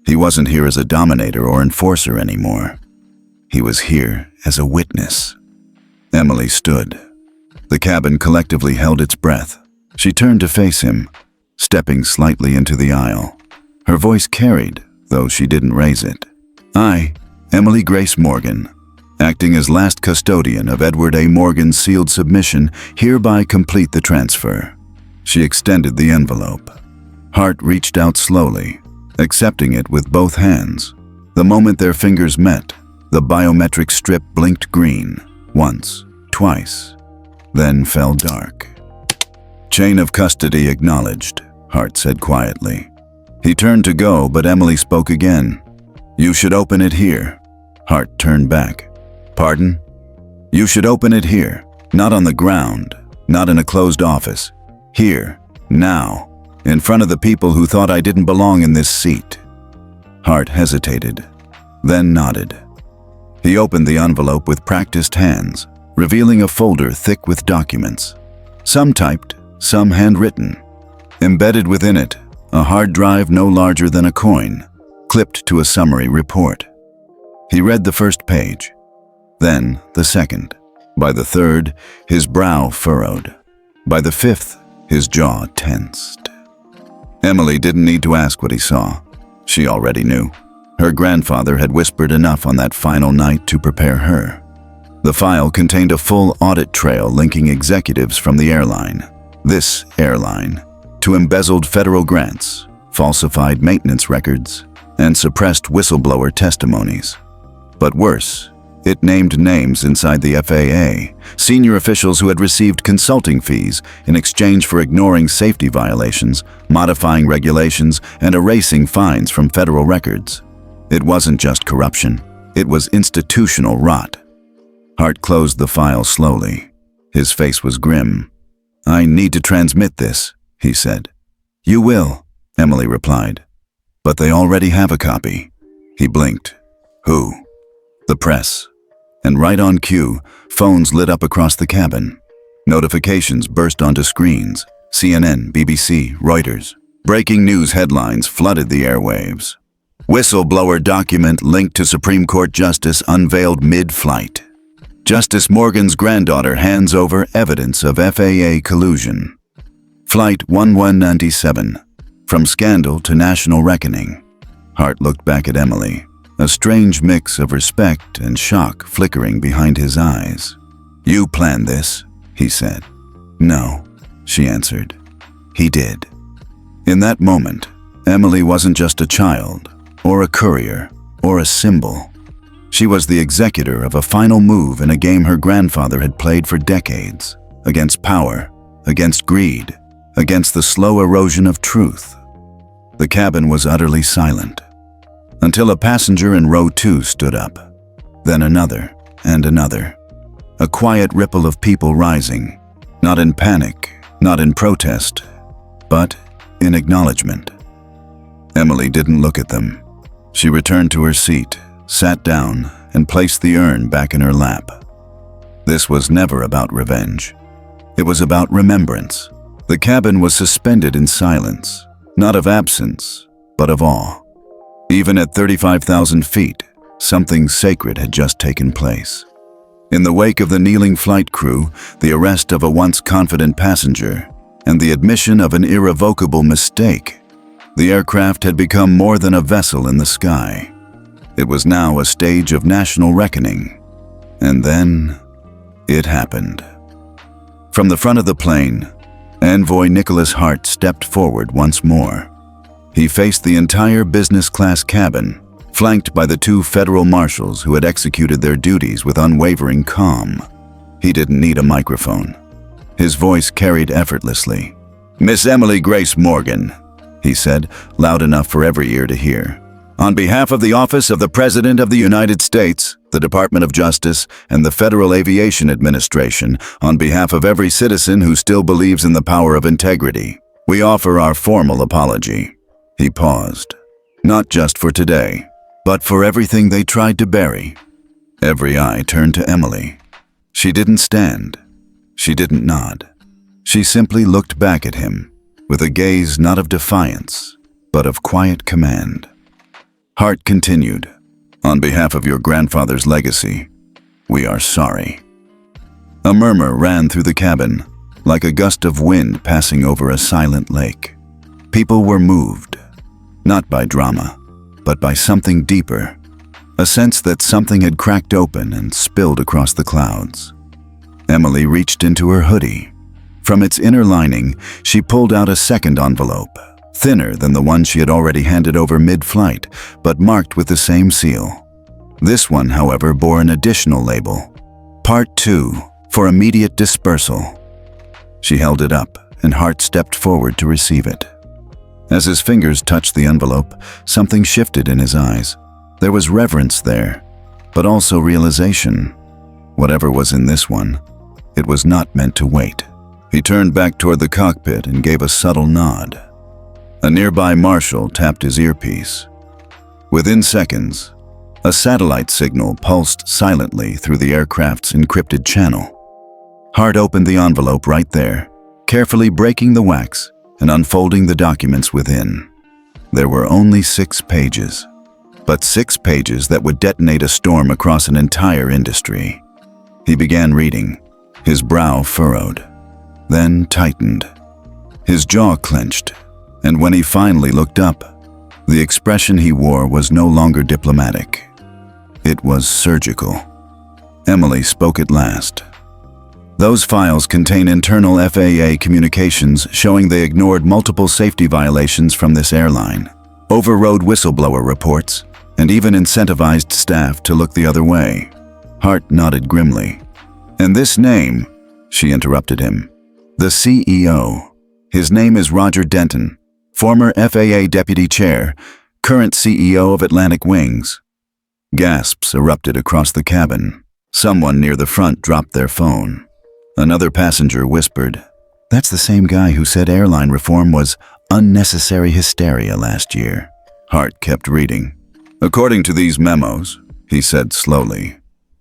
S1: He wasn't here as a dominator or enforcer anymore. He was here as a witness. Emily stood. The cabin collectively held its breath. She turned to face him, stepping slightly into the aisle. Her voice carried, though she didn't raise it. I, Emily Grace Morgan, acting as last custodian of Edward A. Morgan's sealed submission, hereby complete the transfer. She extended the envelope. Hart reached out slowly, accepting it with both hands. The moment their fingers met, the biometric strip blinked green, once, twice, then fell dark. Chain of custody acknowledged, Hart said quietly. He turned to go, but Emily spoke again. You should open it here. Hart turned back. Pardon? You should open it here, not on the ground, not in a closed office. Here, now, in front of the people who thought I didn't belong in this seat. Hart hesitated, then nodded. He opened the envelope with practiced hands, revealing a folder thick with documents. Some typed, some handwritten. Embedded within it, a hard drive no larger than a coin, clipped to a summary report. He read the first page, then the second. By the third, his brow furrowed. By the fifth, his jaw tensed. Emily didn't need to ask what he saw. She already knew. Her grandfather had whispered enough on that final night to prepare her. The file contained a full audit trail linking executives from the airline, this airline, to embezzled federal grants, falsified maintenance records, and suppressed whistleblower testimonies. But worse, it named names inside the FAA, senior officials who had received consulting fees in exchange for ignoring safety violations, modifying regulations, and erasing fines from federal records. It wasn't just corruption, it was institutional rot. Hart closed the file slowly. His face was grim. I need to transmit this, he said. You will, Emily replied. But they already have a copy. He blinked. Who? The press. And right on cue, phones lit up across the cabin. Notifications burst onto screens. CNN, BBC, Reuters. Breaking news headlines flooded the airwaves. Whistleblower document linked to Supreme Court justice unveiled mid-flight. Justice Morgan's granddaughter hands over evidence of FAA collusion. Flight 1197. From scandal to national reckoning. Hart looked back at Emily, a strange mix of respect and shock flickering behind his eyes. You planned this, he said. No, she answered. He did. In that moment, Emily wasn't just a child, or a courier, or a symbol. She was the executor of a final move in a game her grandfather had played for decades, against power, against greed, against the slow erosion of truth. The cabin was utterly silent, until a passenger in row 2 stood up. Then another and another. A quiet ripple of people rising, not in panic, not in protest, but in acknowledgement. Emily didn't look at them. She returned to her seat, sat down, and placed the urn back in her lap. This was never about revenge. It was about remembrance. The cabin was suspended in silence, not of absence, but of awe. Even at 35,000 feet, something sacred had just taken place. In the wake of the kneeling flight crew, the arrest of a once confident passenger, and the admission of an irrevocable mistake, the aircraft had become more than a vessel in the sky. It was now a stage of national reckoning. And then, it happened. From the front of the plane, Envoy Nicholas Hart stepped forward once more. He faced the entire business class cabin, flanked by the 2 federal marshals who had executed their duties with unwavering calm. He didn't need a microphone. His voice carried effortlessly. "Miss Emily Grace Morgan," he said, loud enough for every ear to hear. "On behalf of the Office of the President of the United States, the Department of Justice, and the Federal Aviation Administration, on behalf of every citizen who still believes in the power of integrity, we offer our formal apology." He paused. Not just for today, but for everything they tried to bury. Every eye turned to Emily. She didn't stand. She didn't nod. She simply looked back at him, with a gaze not of defiance, but of quiet command. Hart continued, "On behalf of your grandfather's legacy, we are sorry." A murmur ran through the cabin, like a gust of wind passing over a silent lake. People were moved, not by drama, but by something deeper, a sense that something had cracked open and spilled across the clouds. Emily reached into her hoodie. From its inner lining, she pulled out a second envelope, thinner than the one she had already handed over mid-flight, but marked with the same seal. This one, however, bore an additional label, Part 2, for immediate dispersal. She held it up, and Hart stepped forward to receive it. As his fingers touched the envelope, something shifted in his eyes. There was reverence there, but also realization. Whatever was in this one, it was not meant to wait. He turned back toward the cockpit and gave a subtle nod. A nearby marshal tapped his earpiece. Within seconds, a satellite signal pulsed silently through the aircraft's encrypted channel. Hart opened the envelope right there, carefully breaking the wax and unfolding the documents within. There were only 6 pages, but 6 pages that would detonate a storm across an entire industry. He began reading, his brow furrowed, then tightened. His jaw clenched, and when he finally looked up, the expression he wore was no longer diplomatic. It was surgical. Emily spoke at last. "Those files contain internal FAA communications showing they ignored multiple safety violations from this airline, overrode whistleblower reports, and even incentivized staff to look the other way." Hart nodded grimly. "And this name," she interrupted him, "the CEO. His name is Roger Denton, former FAA Deputy Chair, current CEO of Atlantic Wings." Gasps erupted across the cabin. Someone near the front dropped their phone. Another passenger whispered, "That's the same guy who said airline reform was unnecessary hysteria last year." Hart kept reading. "According to these memos," he said slowly,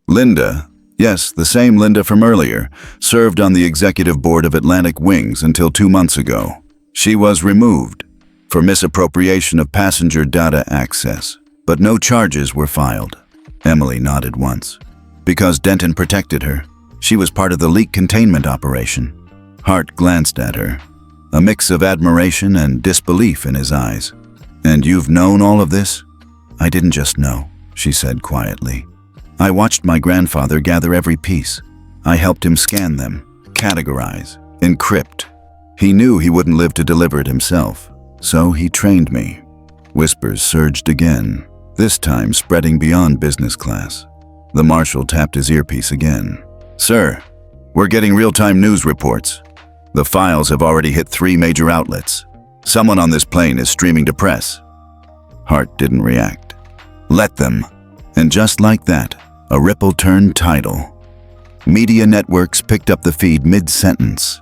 S1: "Linda, yes, the same Linda from earlier, served on the executive board of Atlantic Wings until 2 months ago. She was removed for misappropriation of passenger data access, but no charges were filed." Emily nodded once. "Because Denton protected her. She was part of the leak containment operation." Hart glanced at her, a mix of admiration and disbelief in his eyes. "And you've known all of this?" "I didn't just know," she said quietly. "I watched my grandfather gather every piece. I helped him scan them, categorize, encrypt. He knew he wouldn't live to deliver it himself, so he trained me." Whispers surged again, this time spreading beyond business class. The marshal tapped his earpiece again. "Sir, we're getting real-time news reports." The files have already hit 3 major outlets. Someone on this plane is streaming to press. Hart didn't react. Let them. And just like that, a ripple turned tidal. Media networks picked up the feed mid-sentence.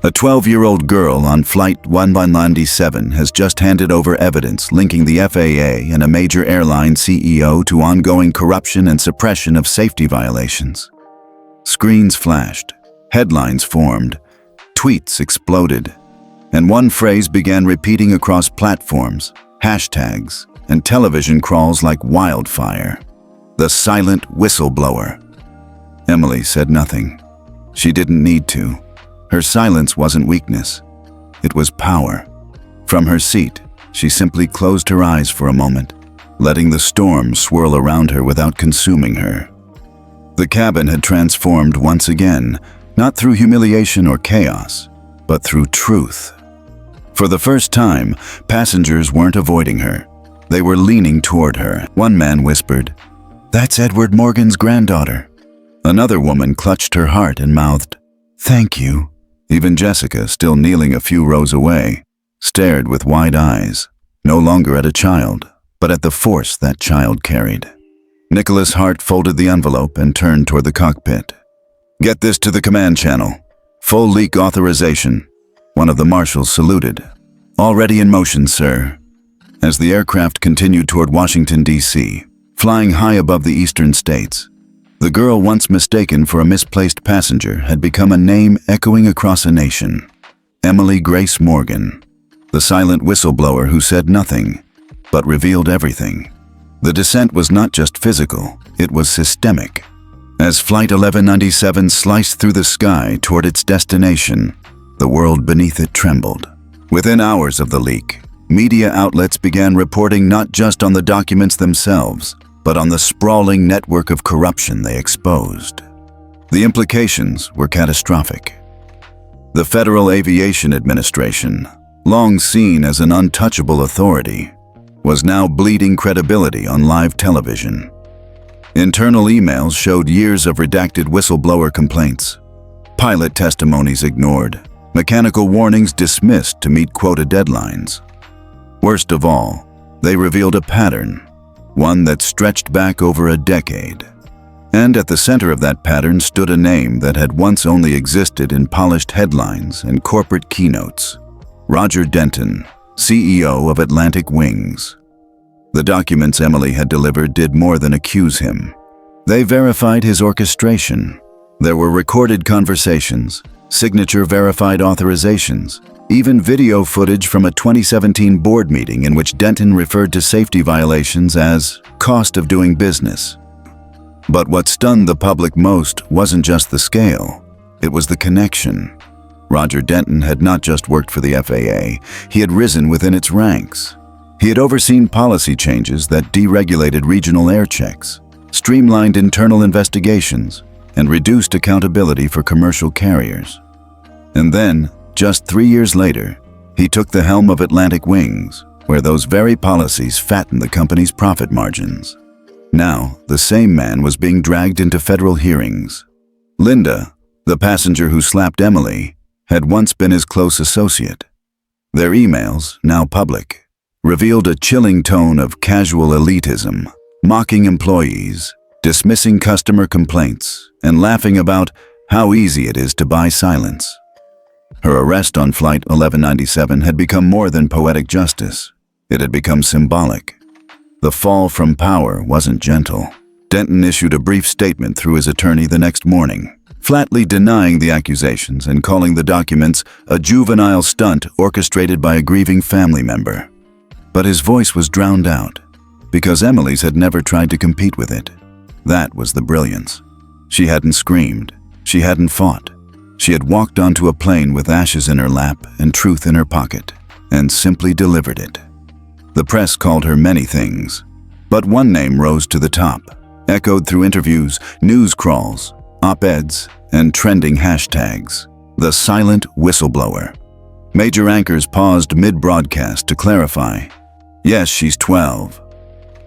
S1: A 12-year-old girl on Flight 1197 has just handed over evidence linking the FAA and a major airline CEO to ongoing corruption and suppression of safety violations. Screens flashed, headlines formed, tweets exploded, and one phrase began repeating across platforms, hashtags, and television crawls like wildfire. The silent whistleblower. Emily said nothing. She didn't need to. Her silence wasn't weakness. It was power. From her seat, she simply closed her eyes for a moment, letting the storm swirl around her without consuming her. The cabin had transformed once again, not through humiliation or chaos, but through truth. For the first time, passengers weren't avoiding her. They were leaning toward her. One man whispered, "That's Edward Morgan's granddaughter." Another woman clutched her heart and mouthed, "Thank you." Even Jessica, still kneeling a few rows away, stared with wide eyes, no longer at a child, but at the force that child carried. Nicholas Hart folded the envelope and turned toward the cockpit. "Get this to the command channel. Full leak authorization." One of the marshals saluted. "Already in motion, sir." As the aircraft continued toward Washington, D.C., flying high above the eastern states, the girl once mistaken for a misplaced passenger had become a name echoing across a nation. Emily Grace Morgan, the silent whistleblower who said nothing, but revealed everything. The descent was not just physical, it was systemic. As Flight 1197 sliced through the sky toward its destination, the world beneath it trembled. Within hours of the leak, media outlets began reporting not just on the documents themselves, but on the sprawling network of corruption they exposed. The implications were catastrophic. The Federal Aviation Administration, long seen as an untouchable authority, was now bleeding credibility on live television. Internal emails showed years of redacted whistleblower complaints, pilot testimonies ignored, mechanical warnings dismissed to meet quota deadlines. Worst of all, they revealed a pattern, one that stretched back over a decade. And at the center of that pattern stood a name that had once only existed in polished headlines and corporate keynotes: Roger Denton, CEO of Atlantic Wings. The documents Emily had delivered did more than accuse him. They verified his orchestration. There were recorded conversations, signature-verified authorizations, even video footage from a 2017 board meeting in which Denton referred to safety violations as cost of doing business. But what stunned the public most wasn't just the scale, it was the connection. Roger Denton had not just worked for the FAA, he had risen within its ranks. He had overseen policy changes that deregulated regional air checks, streamlined internal investigations, and reduced accountability for commercial carriers. And then, just 3 years later, he took the helm of Atlantic Wings, where those very policies fattened the company's profit margins. Now, the same man was being dragged into federal hearings. Linda, the passenger who slapped Emily, had once been his close associate. Their emails, now public, revealed a chilling tone of casual elitism, mocking employees, dismissing customer complaints, and laughing about how easy it is to buy silence. Her arrest on Flight 1197 had become more than poetic justice. It had become symbolic. The fall from power wasn't gentle. Denton issued a brief statement through his attorney the next morning, flatly denying the accusations and calling the documents a juvenile stunt orchestrated by a grieving family member. But his voice was drowned out, because Emily's had never tried to compete with it. That was the brilliance. She hadn't screamed. She hadn't fought. She had walked onto a plane with ashes in her lap and truth in her pocket, and simply delivered it. The press called her many things, but one name rose to the top, echoed through interviews, news crawls, op-eds, and trending hashtags: the silent whistleblower. Major anchors paused mid-broadcast to clarify. Yes, she's 12.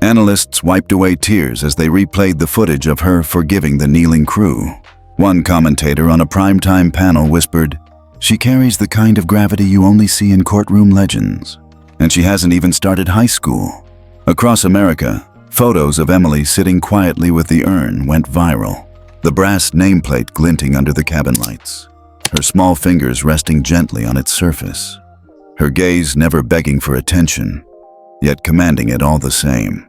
S1: Analysts wiped away tears as they replayed the footage of her forgiving the kneeling crew. One commentator on a primetime panel whispered, "She carries the kind of gravity you only see in courtroom legends. And she hasn't even started high school." Across America, photos of Emily sitting quietly with the urn went viral, the brass nameplate glinting under the cabin lights, her small fingers resting gently on its surface, her gaze never begging for attention, yet commanding it all the same.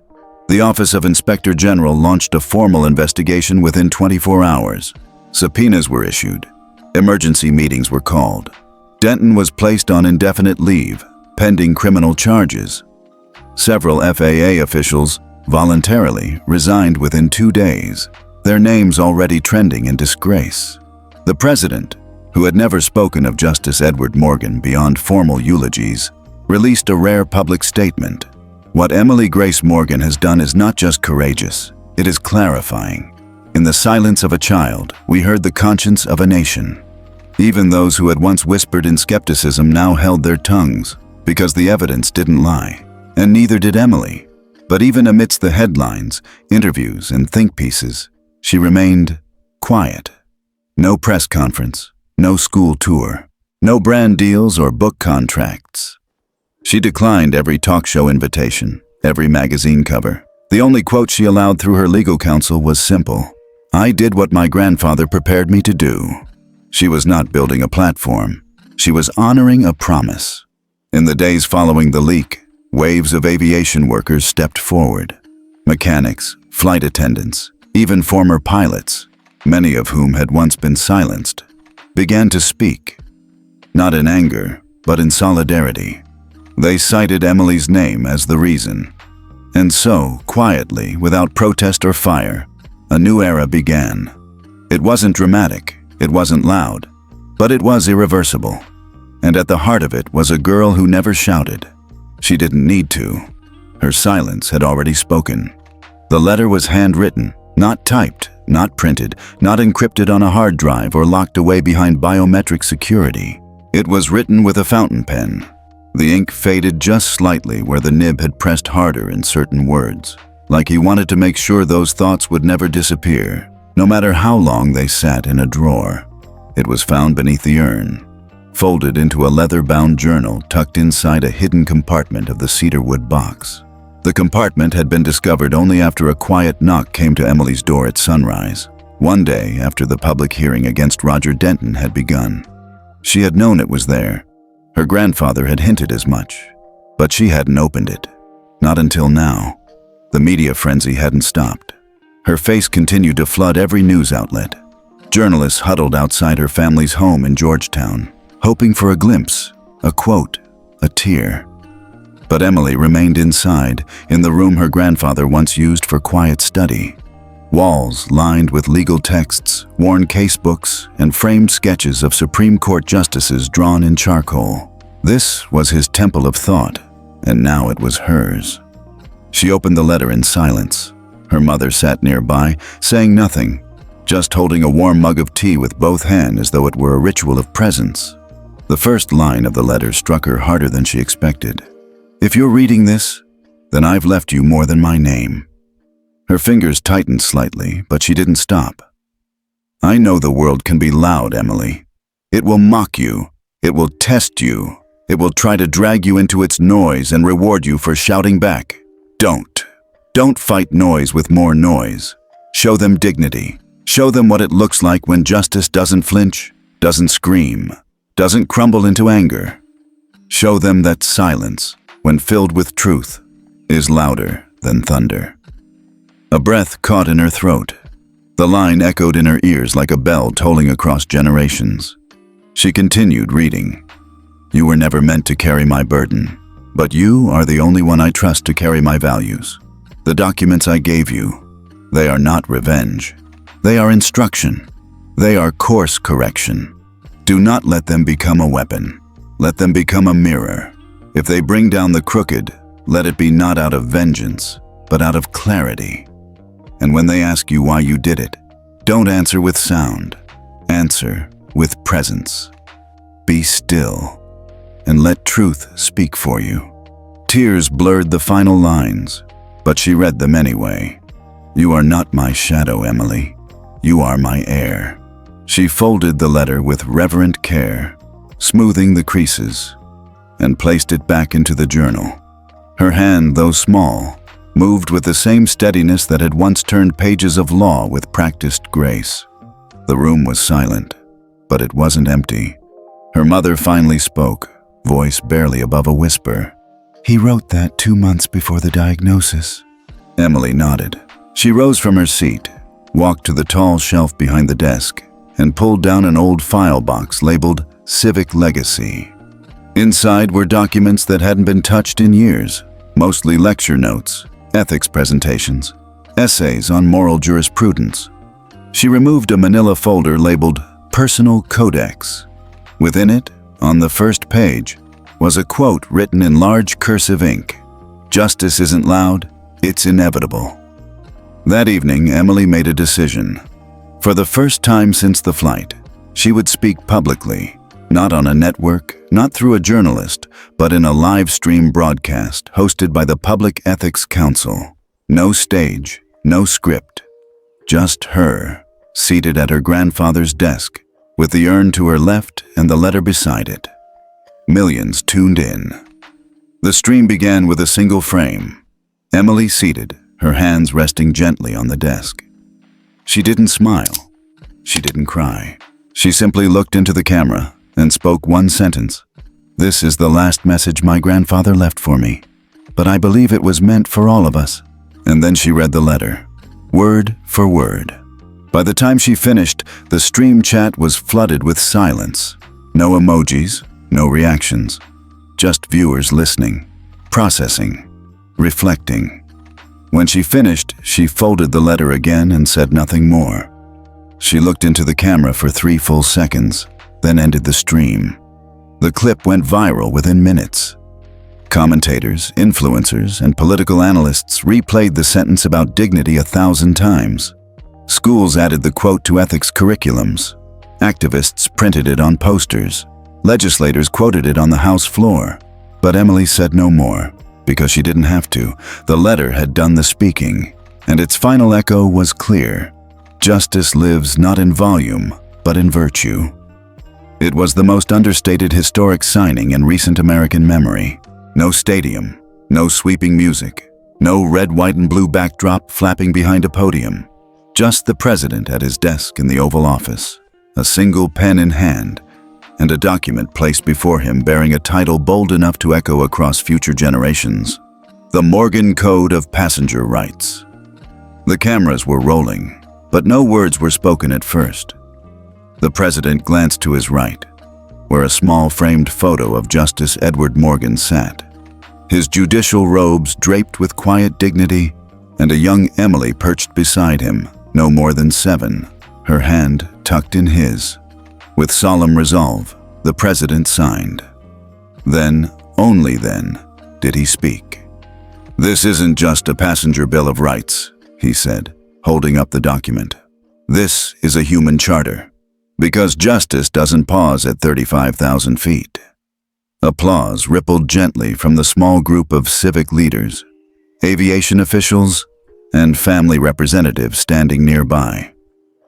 S1: The Office of Inspector General launched a formal investigation within 24 hours. Subpoenas were issued. Emergency meetings were called. Denton was placed on indefinite leave, pending criminal charges. Several FAA officials voluntarily resigned within 2 days, their names already trending in disgrace. The president, who had never spoken of Justice Edward Morgan beyond formal eulogies, released a rare public statement. What Emily Grace Morgan has done is not just courageous, it is clarifying. In the silence of a child, we heard the conscience of a nation. Even those who had once whispered in skepticism now held their tongues, because the evidence didn't lie. And neither did Emily. But even amidst the headlines, interviews, and think pieces, she remained quiet. No press conference, no school tour, no brand deals or book contracts. She declined every talk show invitation, every magazine cover. The only quote she allowed through her legal counsel was simple: "I did what my grandfather prepared me to do." She was not building a platform. She was honoring a promise. In the days following the leak, waves of aviation workers stepped forward. Mechanics, flight attendants, even former pilots, many of whom had once been silenced, began to speak. Not in anger, but in solidarity. They cited Emily's name as the reason. And so, quietly, without protest or fire, a new era began. It wasn't dramatic, it wasn't loud, but it was irreversible. And at the heart of it was a girl who never shouted. She didn't need to. Her silence had already spoken. The letter was handwritten, not typed, not printed, not encrypted on a hard drive or locked away behind biometric security. It was written with a fountain pen. The ink faded just slightly where the nib had pressed harder in certain words, like he wanted to make sure those thoughts would never disappear, no matter how long they sat in a drawer. It was found beneath the urn, folded into a leather-bound journal tucked inside a hidden compartment of the cedarwood box. The compartment had been discovered only after a quiet knock came to Emily's door at sunrise, one day after the public hearing against Roger Denton had begun. She had known it was there. Her grandfather had hinted as much, but she hadn't opened it. Not until now. The media frenzy hadn't stopped. Her face continued to flood every news outlet. Journalists huddled outside her family's home in Georgetown, hoping for a glimpse, a quote, a tear. But Emily remained inside, in the room her grandfather once used for quiet study. Walls lined with legal texts, worn casebooks, and framed sketches of Supreme Court justices drawn in charcoal. This was his temple of thought, and now it was hers. She opened the letter in silence. Her mother sat nearby, saying nothing, just holding a warm mug of tea with both hands as though it were a ritual of presence. The first line of the letter struck her harder than she expected. "If you're reading this, then I've left you more than my name." Her fingers tightened slightly, but she didn't stop. "I know the world can be loud, Emily. It will mock you. It will test you. It will try to drag you into its noise and reward you for shouting back. Don't. Don't fight noise with more noise. Show them dignity. Show them what it looks like when justice doesn't flinch, doesn't scream, doesn't crumble into anger. Show them that silence, when filled with truth, is louder than thunder." A breath caught in her throat. The line echoed in her ears like a bell tolling across generations. She continued reading. "You were never meant to carry my burden, but you are the only one I trust to carry my values. The documents I gave you, they are not revenge. They are instruction. They are course correction. Do not let them become a weapon. Let them become a mirror. If they bring down the crooked, let it be not out of vengeance, but out of clarity. And when they ask you why you did it, don't answer with sound. Answer with presence. Be still, and let truth speak for you." Tears blurred the final lines, but she read them anyway. "You are not my shadow, Emily. You are my heir. She folded the letter with reverent care, smoothing the creases, and placed it back into the journal. Her hand, though small, moved with the same steadiness that had once turned pages of law with practiced grace. The room was silent, but it wasn't empty. Her mother finally spoke, voice barely above a whisper.
S2: "He wrote that 2 months before the diagnosis."
S1: Emily nodded. She rose from her seat, walked to the tall shelf behind the desk, and pulled down an old file box labeled Civic Legacy. Inside were documents that hadn't been touched in years, mostly lecture notes, ethics presentations, essays on moral jurisprudence. She removed a manila folder labeled Personal Codex. Within it, on the first page, was a quote written in large cursive ink. "Justice isn't loud, it's inevitable." That evening, Emily made a decision. For the first time since the flight, she would speak publicly, not on a network, not through a journalist, but in a live stream broadcast hosted by the Public Ethics Council. No stage, no script. Just her, seated at her grandfather's desk, with the urn to her left and the letter beside it. Millions tuned in. The stream began with a single frame. Emily seated, her hands resting gently on the desk. She didn't smile. She didn't cry. She simply looked into the camera and spoke one sentence. "This is the last message my grandfather left for me, but I believe it was meant for all of us." And then she read the letter, word for word. By the time she finished, the stream chat was flooded with silence. No emojis, no reactions. Just viewers listening, processing, reflecting. When she finished, she folded the letter again and said nothing more. She looked into the camera for 3 full seconds, then ended the stream. The clip went viral within minutes. Commentators, influencers, and political analysts replayed the sentence about dignity 1,000 times. Schools added the quote to ethics curriculums. Activists printed it on posters. Legislators quoted it on the House floor. But Emily said no more, because she didn't have to. The letter had done the speaking, and its final echo was clear. Justice lives not in volume, but in virtue. It was the most understated historic signing in recent American memory. No stadium, no sweeping music, no red, white, and blue backdrop flapping behind a podium. Just the president at his desk in the Oval Office, a single pen in hand, and a document placed before him bearing a title bold enough to echo across future generations: The Morgan Code of Passenger Rights. The cameras were rolling, but no words were spoken at first. The president glanced to his right, where a small framed photo of Justice Edward Morgan sat, his judicial robes draped with quiet dignity, and a young Emily perched beside him, no more than 7, her hand tucked in his. With solemn resolve, the president signed. Then, only then, did he speak. "This isn't just a passenger bill of rights," he said, holding up the document. "This is a human charter, because justice doesn't pause at 35,000 feet." Applause rippled gently from the small group of civic leaders, aviation officials, and family representatives standing nearby.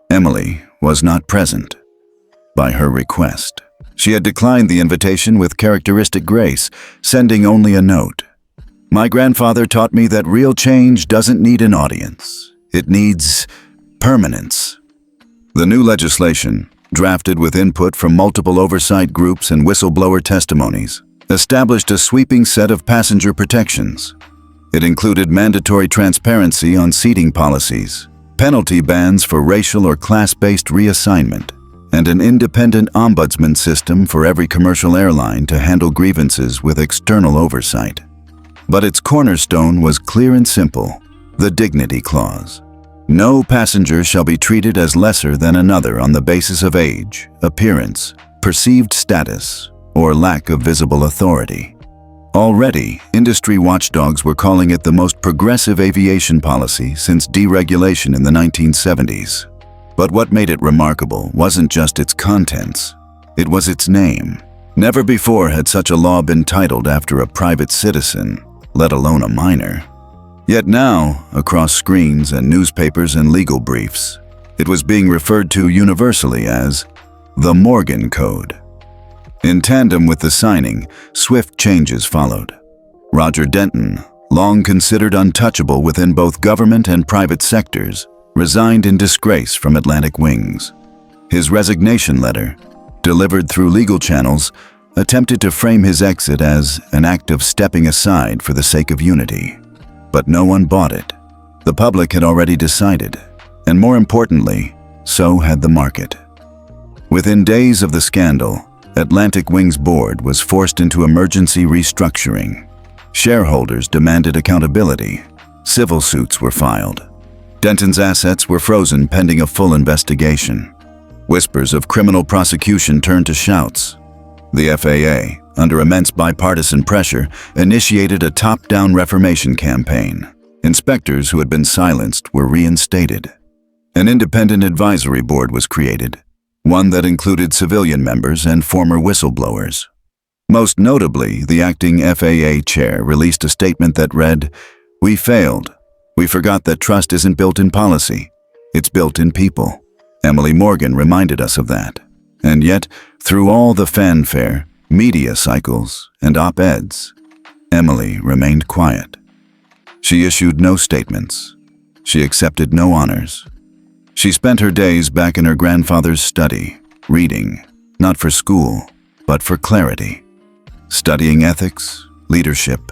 S1: Emily was not present. By her request, she had declined the invitation with characteristic grace, sending only a note. "My grandfather taught me that real change doesn't need an audience. It needs permanence." The new legislation, drafted with input from multiple oversight groups and whistleblower testimonies, established a sweeping set of passenger protections. It included mandatory transparency on seating policies, penalty bans for racial or class-based reassignment, and an independent ombudsman system for every commercial airline to handle grievances with external oversight. But its cornerstone was clear and simple: the dignity clause. No passenger shall be treated as lesser than another on the basis of age, appearance, perceived status, or lack of visible authority. Already, industry watchdogs were calling it the most progressive aviation policy since deregulation in the 1970s. But what made it remarkable wasn't just its contents, it was its name. Never before had such a law been titled after a private citizen, let alone a minor. Yet now, across screens and newspapers and legal briefs, It was being referred to universally as the Morgan Code. In tandem with the signing, swift changes followed. Roger Denton, long considered untouchable within both government and private sectors, resigned in disgrace from Atlantic Wings. His resignation letter, delivered through legal channels, attempted to frame his exit as an act of stepping aside for the sake of unity. But no one bought it. The public had already decided, and more importantly, so had the market. Within days of the scandal, Atlantic Wings board was forced into emergency restructuring. Shareholders demanded accountability. Civil suits were filed. Denton's assets were frozen pending a full investigation. Whispers of criminal prosecution turned to shouts. The FAA, under immense bipartisan pressure, initiated a top-down reformation campaign. Inspectors who had been silenced were reinstated. An independent advisory board was created, one that included civilian members and former whistleblowers. Most notably, the acting FAA chair released a statement that read, "We failed. We forgot that trust isn't built in policy. It's built in people." Emily Morgan reminded us of that. And yet, through all the fanfare, media cycles, and op-eds, Emily remained quiet. She issued no statements. She accepted no honors. She spent her days back in her grandfather's study, reading, not for school, but for clarity. Studying ethics, leadership,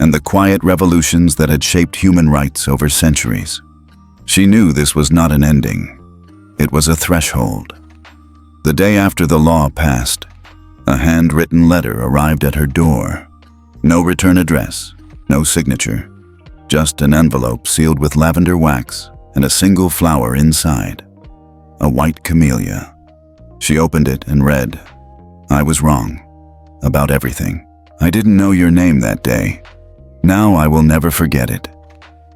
S1: and the quiet revolutions that had shaped human rights over centuries. She knew this was not an ending. It was a threshold. The day after the law passed, a handwritten letter arrived at her door. No return address, no signature, just an envelope sealed with lavender wax and a single flower inside, a white camellia. She opened it and read, "I was wrong about everything. I didn't know your name that day. Now I will never forget it.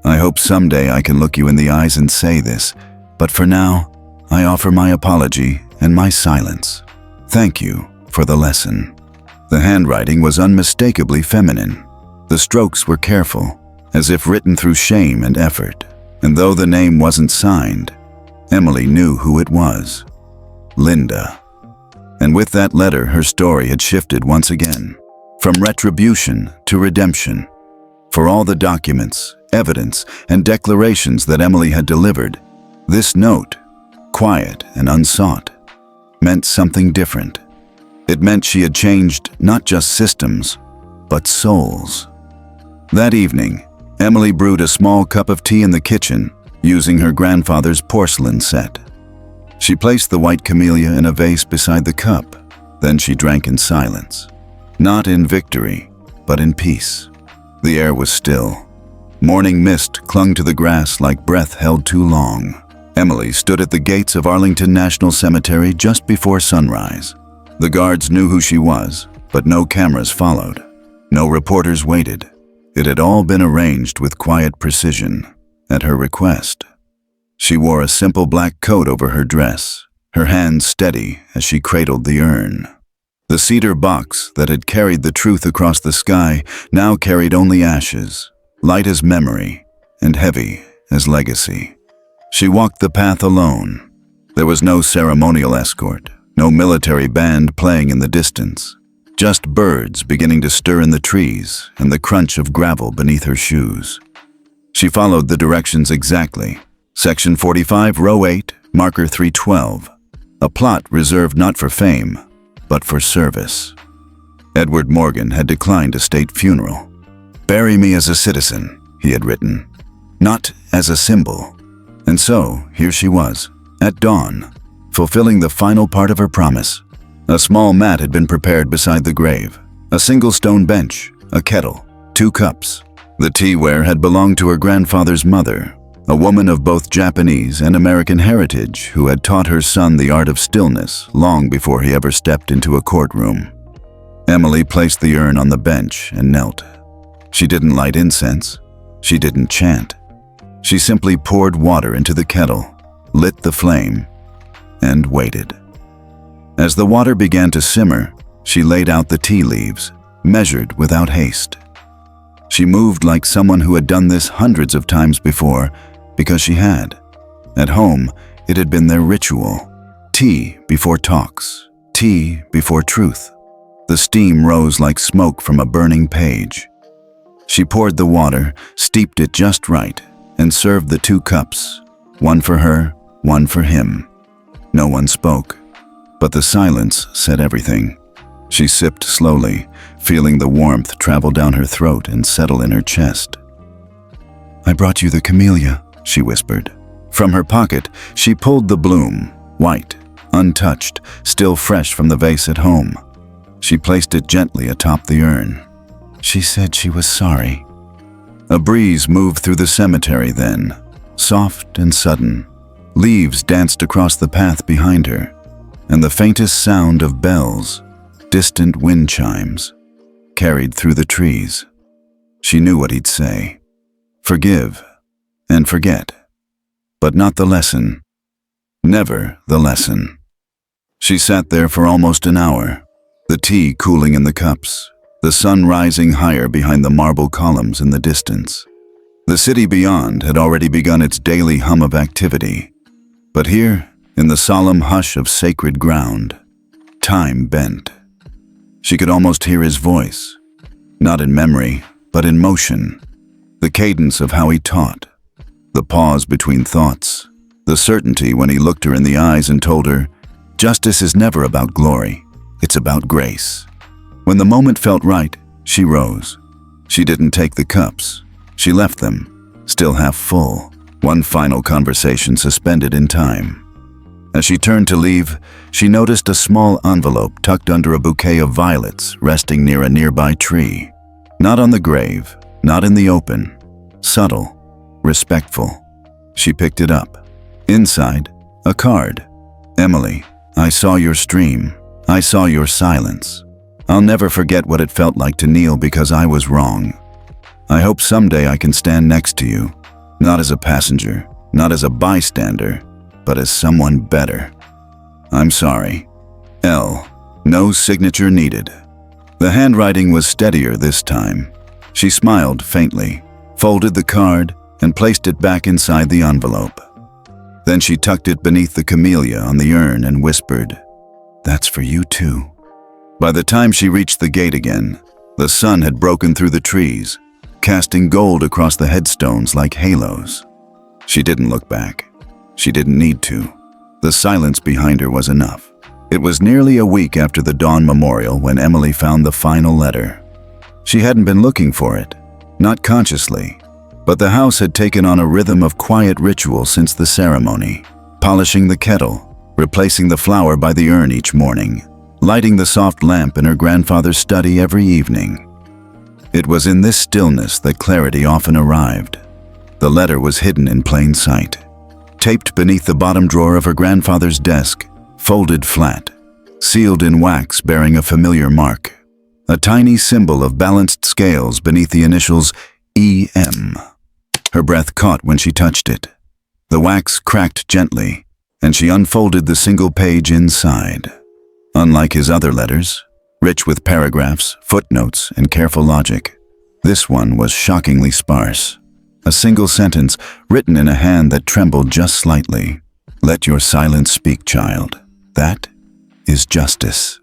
S1: I hope someday I can look you in the eyes and say this, but for now, I offer my apology and my silence. Thank you for the lesson." The handwriting was unmistakably feminine. The strokes were careful, as if written through shame and effort. And though the name wasn't signed, Emily knew who it was. Linda. And with that letter, her story had shifted once again, from retribution to redemption. For all the documents, evidence, and declarations that Emily had delivered, this note, quiet and unsought, meant something different. It meant she had changed not just systems, but souls. That evening, Emily brewed a small cup of tea in the kitchen, using her grandfather's porcelain set. She placed the white camellia in a vase beside the cup. Then she drank in silence. Not in victory, but in peace. The air was still. Morning mist clung to the grass like breath held too long. Emily stood at the gates of Arlington National Cemetery just before sunrise. The guards knew who she was, but no cameras followed. No reporters waited. It had all been arranged with quiet precision, at her request. She wore a simple black coat over her dress, her hands steady as she cradled the urn. The cedar box that had carried the truth across the sky now carried only ashes, light as memory and heavy as legacy. She walked the path alone. There was no ceremonial escort, no military band playing in the distance. Just birds beginning to stir in the trees and the crunch of gravel beneath her shoes. She followed the directions exactly. Section 45, row 8, marker 312. A plot reserved not for fame, but for service. Edward Morgan had declined a state funeral. "Bury me as a citizen," he had written, "not as a symbol." And so, here she was, at dawn, fulfilling the final part of her promise. A small mat had been prepared beside the grave, a single stone bench, a kettle, 2 cups. The teaware had belonged to her grandfather's mother, a woman of both Japanese and American heritage who had taught her son the art of stillness long before he ever stepped into a courtroom. Emily placed the urn on the bench and knelt. She didn't light incense. She didn't chant. She simply poured water into the kettle, lit the flame, and waited. As the water began to simmer, she laid out the tea leaves, measured without haste. She moved like someone who had done this hundreds of times before, because she had. At home, It had been their ritual. Tea before talks. Tea before truth. The steam rose like smoke from a burning page. She poured the water, steeped it just right, and served the 2 cups, one for her, one for him. No one spoke, but the silence said everything. She sipped slowly, feeling the warmth travel down her throat and settle in her chest.
S2: I brought you the camellia,
S1: she whispered. From her pocket, she pulled the bloom, white, untouched, still fresh from the vase at home. She placed it gently atop the urn.
S2: She said she was sorry.
S1: A breeze moved through the cemetery then, soft and sudden. Leaves danced across the path behind her, and the faintest sound of bells, distant wind chimes, carried through the trees. She knew what he'd say. Forgive and forget, but not the lesson. Never the lesson. She sat there for almost an hour, the tea cooling in the cups, the sun rising higher behind the marble columns in the distance. The city beyond had already begun its daily hum of activity, but here, in the solemn hush of sacred ground, time bent. She could almost hear his voice, not in memory, but in motion, the cadence of how he taught, the pause between thoughts, the certainty when he looked her in the eyes and told her, "Justice is never about glory, it's about grace." When the moment felt right, she rose. She didn't take the cups. She left them, still half full, one final conversation suspended in time. As she turned to leave, she noticed a small envelope tucked under a bouquet of violets resting near a nearby tree. Not on the grave, not in the open. Subtle, respectful. She picked it up. Inside, a card. "Emily, I saw your stream. I saw your silence. I'll never forget what it felt like to kneel because I was wrong. I hope someday I can stand next to you, not as a passenger, not as a bystander, but as someone better. I'm sorry. L. No signature needed." The handwriting was steadier this time. She smiled faintly, folded the card, and placed it back inside the envelope. Then she tucked it beneath the camellia on the urn and whispered, "That's for you too." By the time she reached the gate again, the sun had broken through the trees, casting gold across the headstones like halos. She didn't look back. She didn't need to. The silence behind her was enough. It was nearly a week after the Dawn Memorial when Emily found the final letter. She hadn't been looking for it, not consciously, but the house had taken on a rhythm of quiet ritual since the ceremony, polishing the kettle, replacing the flower by the urn each morning, lighting the soft lamp in her grandfather's study every evening. It was in this stillness that clarity often arrived. The letter was hidden in plain sight, taped beneath the bottom drawer of her grandfather's desk, folded flat, sealed in wax bearing a familiar mark, a tiny symbol of balanced scales beneath the initials E.M. Her breath caught when she touched it. The wax cracked gently, and she unfolded the single page inside. Unlike his other letters, rich with paragraphs, footnotes, and careful logic, this one was shockingly sparse. A single sentence written in a hand that trembled just slightly. "Let your silence speak, child. That is justice."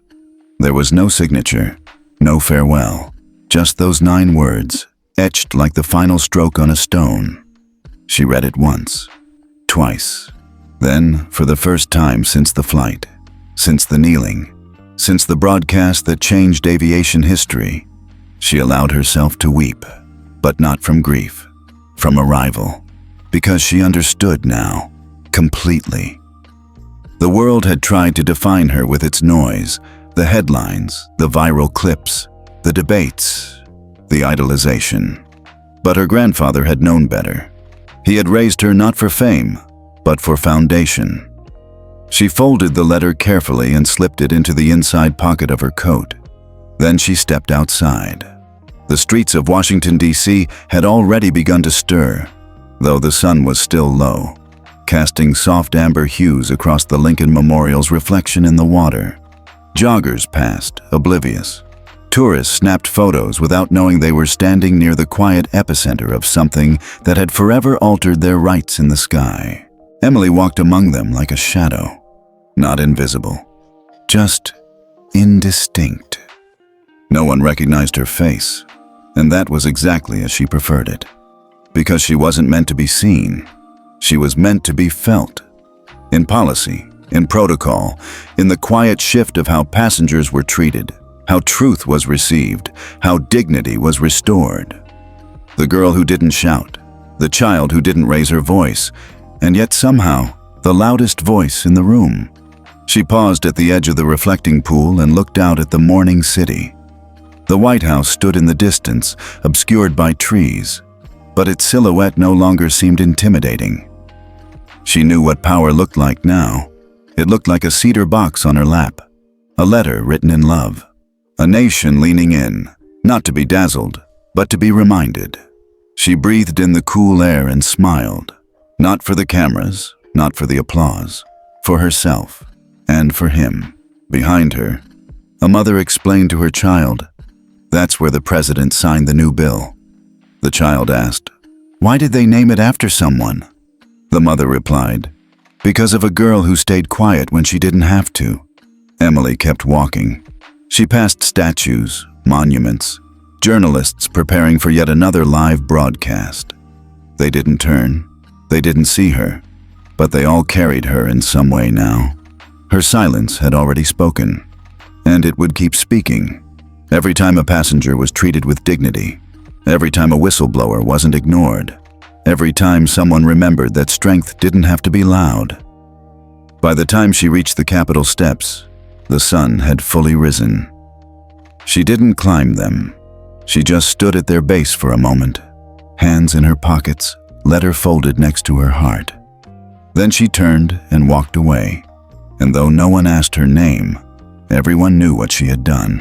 S1: There was no signature, no farewell, just those 9 words, etched like the final stroke on a stone. She read it once, twice. Then, for the first time since the flight, since the kneeling, since the broadcast that changed aviation history, she allowed herself to weep, but not from grief, from arrival, because she understood now, completely. The world had tried to define her with its noise, the headlines, the viral clips, the debates, the idolization. But her grandfather had known better. He had raised her not for fame, but for foundation. She folded the letter carefully and slipped it into the inside pocket of her coat. Then she stepped outside. The streets of Washington, D.C. had already begun to stir, though the sun was still low, casting soft amber hues across the Lincoln Memorial's reflection in the water. Joggers passed, oblivious. Tourists snapped photos without knowing they were standing near the quiet epicenter of something that had forever altered their rights in the sky. Emily walked among them like a shadow, not invisible, just indistinct. No one recognized her face, and that was exactly as she preferred it. Because she wasn't meant to be seen, she was meant to be felt. In policy, in protocol, in the quiet shift of how passengers were treated, how truth was received, how dignity was restored. The girl who didn't shout, the child who didn't raise her voice, and yet somehow the loudest voice in the room. She paused at the edge of the reflecting pool and looked out at the morning city. The White House stood in the distance, obscured by trees, but its silhouette no longer seemed intimidating. She knew what power looked like now. It looked like a cedar box on her lap, a letter written in love, a nation leaning in, not to be dazzled, but to be reminded. She breathed in the cool air and smiled, not for the cameras, not for the applause, for herself and for him. Behind her, a mother explained to her child, "That's where the president signed the new bill." The child asked, "Why did they name it after someone?" The mother replied, "Because of a girl who stayed quiet when she didn't have to." Emily kept walking. She passed statues, monuments, journalists preparing for yet another live broadcast. They didn't turn, they didn't see her, but they all carried her in some way now. Her silence had already spoken, and it would keep speaking. Every time a passenger was treated with dignity, every time a whistleblower wasn't ignored, every time someone remembered that strength didn't have to be loud. By the time she reached the Capitol steps, the sun had fully risen. She didn't climb them. She just stood at their base for a moment, hands in her pockets, letter folded next to her heart. Then she turned and walked away, and though no one asked her name, everyone knew what she had done.